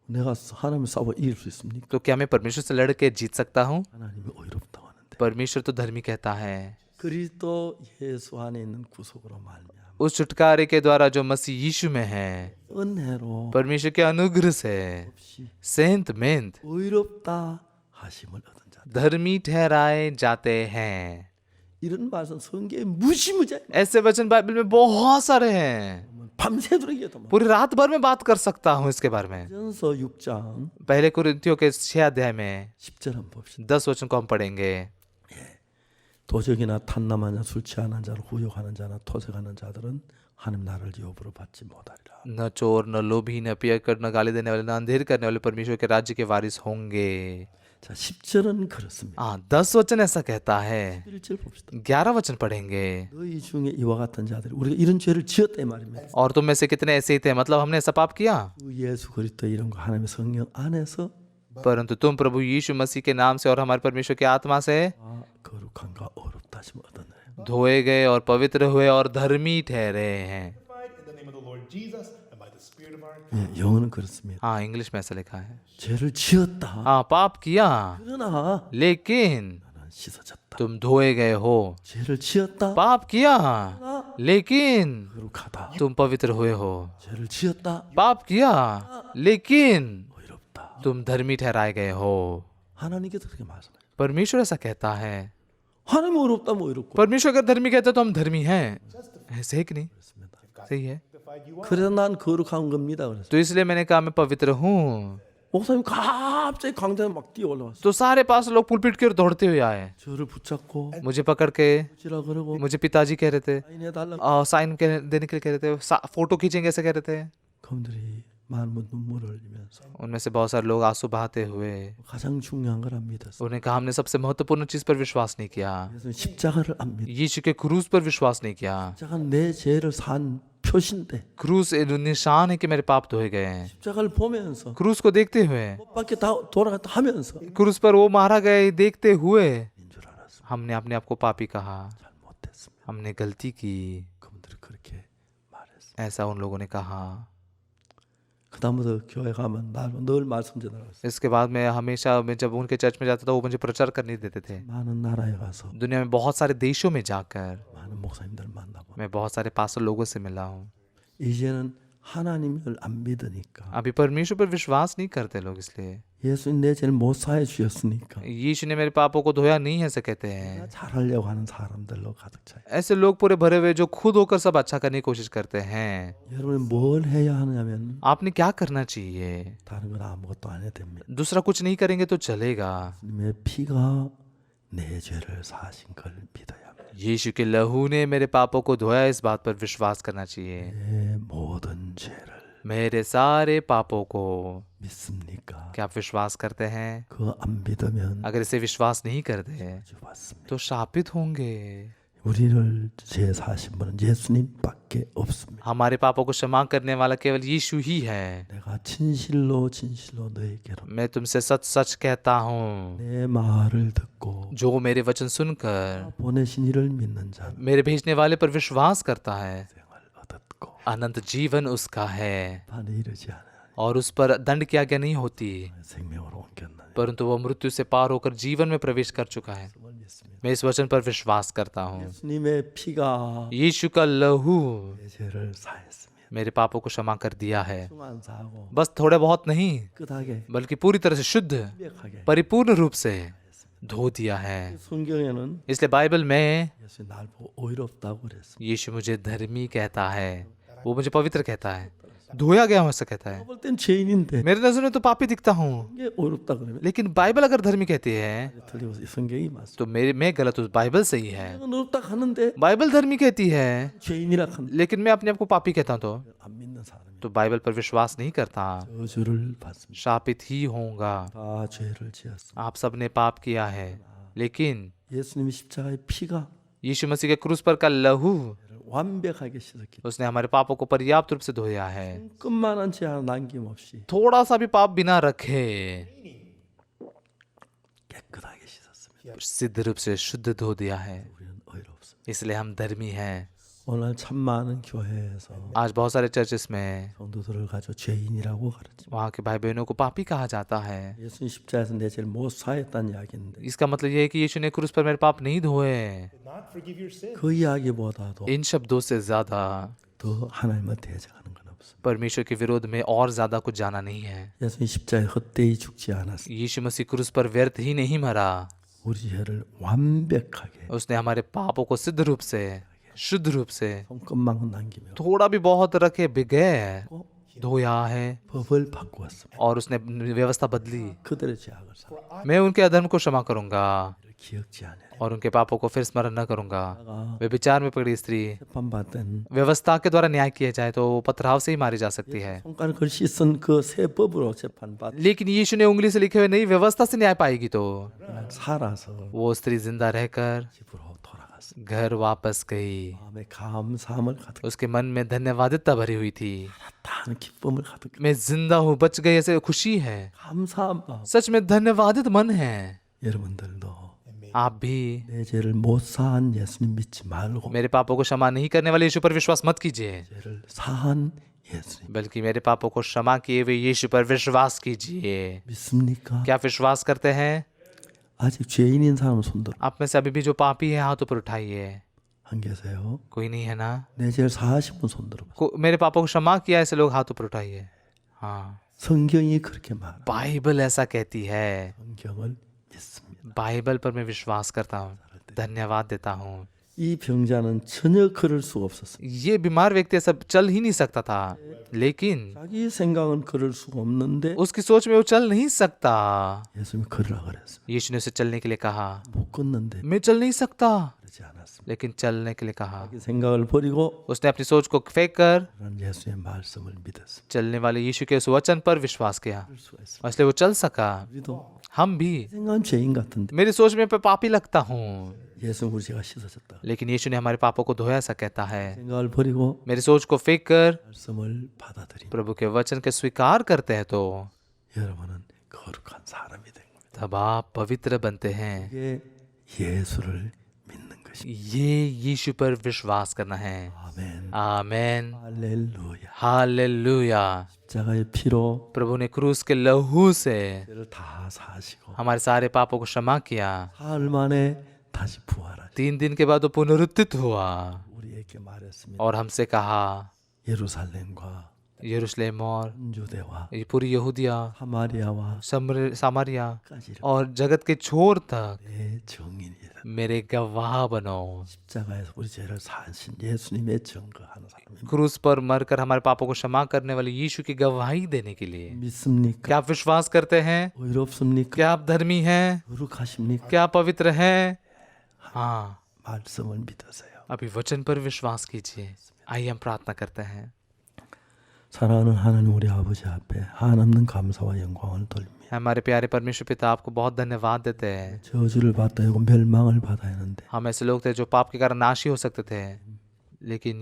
내가 하나님 싸워 이길 수 있습니까? तो क्या मैं परमेश्वर से लड़ के जीत सकता हूँ? 하나님이 어렵다고 하는데. परमेश्वर तो धर्मी कहता है। 그리스도 예수 안에 있는 구속으로 말미암아 उस छुटकारे के द्वारा जो मसीह यीशु में है, 은혜로 परमेश्वर के अनुग्रह से, 없이 सेंत मेंत 의롭다 하심을 얻은 자. धर्मी ठहराए जाते हैं। 이런 말씀 성경에 무시무제 ऐसे वचन बाइबल में बहुत सारे हैं। 밤새도록 얘기해도 पूरी रात भर में बात कर सकता हूँ इसके बारे में। 전서 6장 पहले कुरिन्थियों के 6 अध्याय में 10절 한번 봅시다. 10 वचन को हम पढ़ेंगे। 도적이나 탐남한 자, 술 취하는 자를 후욕하는 자나 토색하는 자들은 하나님 나라를 유업으로 받지 못하리라. न चोर, न लोभी, न पियकर, न गाली देने वाले, न अंधेर करने वाले परमेश्वर के राज्य के वारिस होंगे। 자, 10절은 그렇습니다. हाँ, 10 वचन ऐसा कहता है। 11절 봅시다. 11 वचन पढ़ेंगे। 너희 중에 이와 같은 자들이 우리가 이런 죄를 지었다 이 말입니다. और तुम में से कितने ऐसे ही थे, मतलब हमने ऐसा पाप किया, 그 예수 그리스도 이런 거 하나님의 성령 안에서 परंतु तुम प्रभु यीशु मसीह के नाम से और हमारे परमेश्वर के आत्मा से 거룩함과 어렵다 하심을 얻었나요? धोए गए और पवित्र हुए और धर्मी ठहरे हैं। In the name of the Lord Jesus and by the Spirit of our 예, 영어는 그렇습니다. हाँ, इंग्लिश में ऐसा लिखा है। 죄를 지었다. हाँ, पाप किया, 그러나 लेकिन 나는 씻어졌다. तुम धोए गए हो। 죄를 지었다. पाप किया, लेकिन 거룩하다. तुम पवित्र हुए हो। 죄를 지었다. पाप किया, लेकिन 어렵다. तुम धर्मी ठहराए गए हो। 하나님께서 그렇게 말씀해요. परमेश्वर ऐसा कहता है। 하나님 어렵다면 어렵고 परमेश्वर अगर धर्मी कहते तो हम धर्मी हैं, ऐसे है कि नहीं? 그렇습니다. सही है। 그래서 난 거룩한 겁니다. 그래서 तो इसलिए मैंने कहा मैं पवित्र हूँ। 목사님 갑자기 강단에 막 뛰어 올라왔어. तो सारे पास लोग पुलपिट की ओर दौड़ते हुए आए, 저를 붙잡고 मुझे पकड़ के, 지라 그러고 मुझे पिताजी कह रहे थे, 사인해 달라. साइन देने के लिए कह रहे थे, फोटो खींचेंगे ऐसे कह रहे थे। 그분들이 많은 눈물을 흘리면서 उनमें से बहुत सारे लोग आंसू बहाते हुए 가장 중요한 걸 안 믿었어. उन्हें कहा हमने सबसे महत्वपूर्ण चीज पर विश्वास नहीं किया, 그래서 십자가를 안 믿어. यीशु के क्रूस पर विश्वास नहीं किया। 십자가는 내 죄를 산 표시인데 क्रूस एक निशान है कि मेरे पाप धोए गए हैं। 십자가를 보면서 क्रूस को देखते हुए, 못 밖에 다 돌아갔다 하면서 क्रूस पर वो मारा गए देखते हुए 인 줄 알았어. हमने अपने आप को पापी कहा, 잘못했습니다. हमने गलती की, 그분들이 그렇게 말했어. ऐसा उन लोगों ने कहा। 그다음부터 교회 가면 늘 말씀 전하랬어. इसके बाद में हमेशा मैं जब उनके चर्च में जाता था वो मुझे प्रचार करने देते थे। 많은 나라에 가서 दुनिया में बहुत सारे देशों में जाकर 많은 목사님들 만나고 मैं बहुत सारे पास्टर लोगों से मिला हूँ। 이제는 하나님을 안 믿으니까 अभी परमेश्वर पर विश्वास नहीं करते लोग, इसलिए 예수님 내 죄를 못 사해 주셨으니까 यीशु ने मेरे पापों को धोया नहीं है ऐसे कहते हैं। 잘하려고 하는 사람들로 가득 차요. ऐसे लोग पूरे भरे हुए जो खुद होकर सब अच्छा करने की कोशिश करते हैं। 여러분이 뭘 해야 하느냐면 आपने क्या करना चाहिए? 다른 건 아무것도 안 해도 됩니다. दूसरा कुछ नहीं करेंगे तो चलेगा। 주님의 피가 내 죄를 사하신 걸 믿어야 합니다. यीशु के लहू ने मेरे पापों को धोया, इस बात पर विश्वास करना चाहिए। 내 모든 죄를 मेरे सारे पापों को 믿습니까? क्या आप विश्वास करते हैं? 그거 안 믿으면 अगर इसे विश्वास नहीं करते 주받습니다. तो शापित होंगे। 우리를 죄 사신 분은 예수님밖에 없습니다. हमारे पापों को क्षमा करने वाला केवल यीशु ही है। 내가 진실로 진실로 너에게로 मैं तुमसे सच सच कहता हूँ, 내 말을 듣고 जो मेरे वचन सुनकर 보내신 이를 믿는 자는 मेरे भेजने वाले पर विश्वास करता है, 생을 얻었고 अनंत जीवन उसका है 판에 이르지 않아 और उस पर दंड की आज्ञा नहीं होती, 생명으로 옮겼나니 परंतु वह मृत्यु से पार होकर जीवन में प्रवेश कर चुका है। मैं इस वचन पर विश्वास करता हूँ। 예수님의 피가 यीशु का लहू 내 죄를 사했습니다. मेरे पापों को क्षमा कर दिया है। 숭안 사하고 बस थोड़े बहुत नहीं, 끝하게 बल्कि पूरी तरह से शुद्ध, 완벽하게 परिपूर्ण रूप से धो दिया है। 성경에는 इसलिए बाइबल में 예수 날 보고 의롭다고 그랬습니다. यीशु मुझे धर्मी कहता है, वो मुझे पवित्र कहता है, धोया गया हूं ऐसा कहता है। 볼 땐 죄인인데 मेरे नजर में तो पापी दिखता हूँ, 이게 의롭다 그러면 लेकिन बाइबल अगर धर्मी कहती है 틀리고 성경이 맞습니다. तो मैं गलत हूँ, बाइबल सही है। 내가 의롭다 하는데 बाइबल धर्मी कहती है 죄인이라 하는 लेकिन मैं अपने आप को पापी कहता हूँ, 안 믿는 사람이 तो बाइबल पर विश्वास नहीं करता, 저주를 받습니다. शापित ही होगा। 다 죄를 지었습니다. आप सबने पाप किया है, लेकिन 예수님이 십자가의 피가 यीशु मसीह के क्रूस पर का लहू 완벽하게 씻었기 उसने हमारे पापों को पर्याप्त रूप से धोया है, 끝만한 죄 하나 남김없이 थोड़ा सा भी पाप बिना रखे 깨끗하게 씻었습니다. सिद्ध रूप से शुद्ध धो दिया है। 우리는 의롭습니다. इसलिए हम धर्मी हैं। 오늘 참 많은 교회에서 आज बहुत सारे चर्चेस में 성도들을 가지고 죄인이라고 가르칩니다. वहाँ के भाई बहनों को पापी कहा जाता है। 예수님 십자가에서 내 죄를 못 사했다는 이야기인데 इसका मतलब ये है कि यीशु ने क्रूस पर मेरे पाप नहीं धोए। Did not forgive your sin. 그 이야기보다도 इन शब्दों से ज्यादा 더 하나님을 대적하는 건 없습니다. परमेश्वर के विरोध में और ज्यादा कुछ जाना नहीं है। 예수님 십자가에 헛되이 죽지 않았습니다. यीशु मसीह क्रूस पर व्यर्थ ही नहीं मरा, 우리 죄를 완벽하게 उसने हमारे पापों को सिद्ध रूप से, शुद्ध रूप से, 손끝만큼 남기며 थोड़ा भी बहुत रखे बगैर धोया है 법을 바꾸었습니다. और उसने व्यवस्था बदली। 그들의 죄악을 사하고 मैं उनके अधर्म को क्षमा करूंगा 기억지 않으려 और उनके पापों को फिर स्मरण न करूंगा। वे विचार में पकड़ी स्त्री 재판받은 व्यवस्था के द्वारा न्याय किया जाए तो वो पथराव से ही मारी जा सकती है, 손가락 글씨 쓴 그 새 법으로 재판받 लेकिन यीशु ने उंगली से लिखे हुए नई व्यवस्था से न्याय पाएगी तो 살아서 वो स्त्री जिंदा रहकर 집으로 돌아갔습니다. घर वापस गई। 마음에 감사함을 가득 उसके मन में धन्यवादिता भरी हुई थी। 다는 기쁨을 가득 मैं जिंदा हूँ, बच गई, ऐसे खुशी है, 감사한 마음. सच में धन्यवादित मन है। 여러분들도 आप भी 내 죄를 못 사한 예수님 믿지 말고 मेरे पापों को क्षमा नहीं करने वाले यीशु पर विश्वास मत कीजिए, 죄를 사한 예수님 बल्कि मेरे पापों को क्षमा किए हुए यीशु पर विश्वास कीजिए। 믿습니까? क्या विश्वास करते हैं? 아직 죄인인 사람은 손들어 आप में से अभी भी जो पापी है हाथ ऊपर उठाइए। 안 계세요? कोई नहीं है ना? 내 죄를 사하신 분 손들어 मेरे पापों को क्षमा किया ऐसे लोग हाथ ऊपर उठाइए। हाँ, 성경이 그렇게 말합니다. बाइबल ऐसा कहती है। 성경을 믿습니다. बाइबल पर मैं विश्वास करता हूँ, धन्यवाद देता हूँ। 이 병자는 전혀 걸을 수가 없었습니다. ये बीमार व्यक्ति ऐसा चल ही नहीं सकता था, लेकिन 자기 생각은 걸을 수가 없는데 उसकी सोच में वो चल नहीं सकता। 예수님이 걸으라 그랬습니다. यीशु ने उसे चलने के लिए कहा, 못 걷는데 मैं चल नहीं सकता, 그러지 않았습니다. लेकिन चलने के लिए कहा। 자기 생각을 버리고 उसने अपनी सोच को फेंक कर 그런 예수의 말씀을 믿었습니다. चलने वाले यीशु के उस वचन पर विश्वास किया, 할 수가 있습니다. और इसलिए वो चल सका। 우리도 हम भी, 생각은 죄인 같은데 मेरी सोच में मैं पापी लगता हूँ, 예수는 우리 죄가 씻어졌다. लेकिन यीशु ने हमारे पापों को धोया, ऐसा कहता है। 생각을 버리고 मेरी सोच को फेंक कर 말씀을 받아들이면 प्रभु के वचन के स्वीकार करते हैं तो 여러분은 거룩한 사람이 된 겁니다. तब आप पवित्र बनते हैं। 이게 예수를 믿는 것입니다. ये यीशु पर विश्वास करना है। 아멘. आमेन, 할렐루야. हालेलुया। 십자가의 피로 प्रभु ने क्रूस के लहू से 죄를 다 사시고 हमारे सारे पापों को क्षमा किया। 사흘 만에 다시 부활하시 3 दिन के बाद वो पुनरुत्थित हुआ 우리에게 말했습니다. और हमसे कहा, 예루살렘과 यरूशलेम और 유대와 ये पूरी यहूदिया, 사마리아와 सामरिया 까지 और जगत के छोर तक 내 증인이다. मेरे गवाह बनो। 십자가에서 우리 죄를 사신 예수님의 증거하는 사람입니다. क्रूस पर मरकर हमारे पापों को क्षमा करने वाले यीशु की गवाही देने के लिए 믿습니까? क्या आप विश्वास करते हैं? 의롭습니까? क्या आप धर्मी हैं? 거룩하십니까? क्या आप पवित्र हैं? हाँ, 말씀을 믿으세요. अभी वचन पर विश्वास कीजिए। आइए हम प्रार्थना करते हैं। 사랑하는 하나님 우리 아버지 앞에 한없는 감사와 영광을 돌립니다. हमारे प्यारे परमेश्वर पिता आपको बहुत धन्यवाद देते हैं। 저주를 받아야 하고 멸망을 받아야 하는데 हम ऐसे लोग थे जो पाप के कारण नाशी हो सकते थे, लेकिन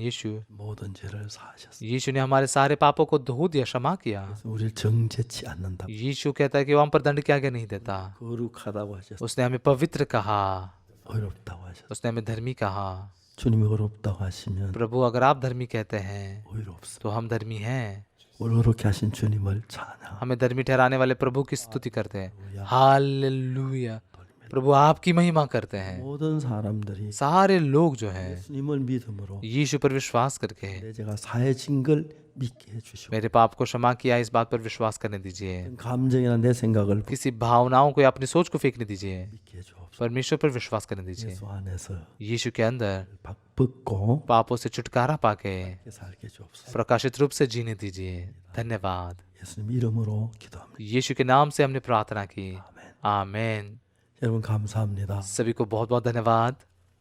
모든 죄를 사하셨습니다. यीशु ने हमारे सारे पापों को धो दिया, क्षमा किया। 우리를 정죄치 않는다. यीशु कहता है कि वो हम पर दंड के आगे नहीं देता। 거룩하다고 하셨습니다. उसने हमें पवित्र कहा, 어렵다고 하셨습니다. उसने हमें धर्मी कहा। 주님이 어렵다고 하시면 प्रभु अगर आप धर्मी कहते हैं 어렵습니다. तो हम धर्मी हैं। 어렵게 하신 주님을 찬양. हमें धर्मी ठहराने वाले प्रभु की स्तुति करते हैं। हालेलुया। प्रभु आपकी महिमा करते हैं। 모든 사람들이 सारे लोग जो हैं 예수님을 믿음으로 यीशु पर विश्वास करके 내 제가 사해진 걸 믿게 해주시고 मेरे पाप को क्षमा किया, इस बात पर विश्वास करने दीजिए। 감정이나 내 생각을 किसी भावनाओं को या अपनी सोच को फेंकने दीजिए। 믿게 해주옵소서. परमेश्वर पर विश्वास करने दीजिए। 예수 안에서 यीशु के अंदर 벗고 पापों से छुटकारा पाके 살게 해주옵소서. प्रकाशित रूप से जीने दीजिए। धन्यवाद। 예수님 इ름으로 기도합니다. यीशु के नाम से हमने प्रार्थना की। 아멘. आमीन। 여러분 감사합니다. सभी को बहुत बहुत धन्यवाद।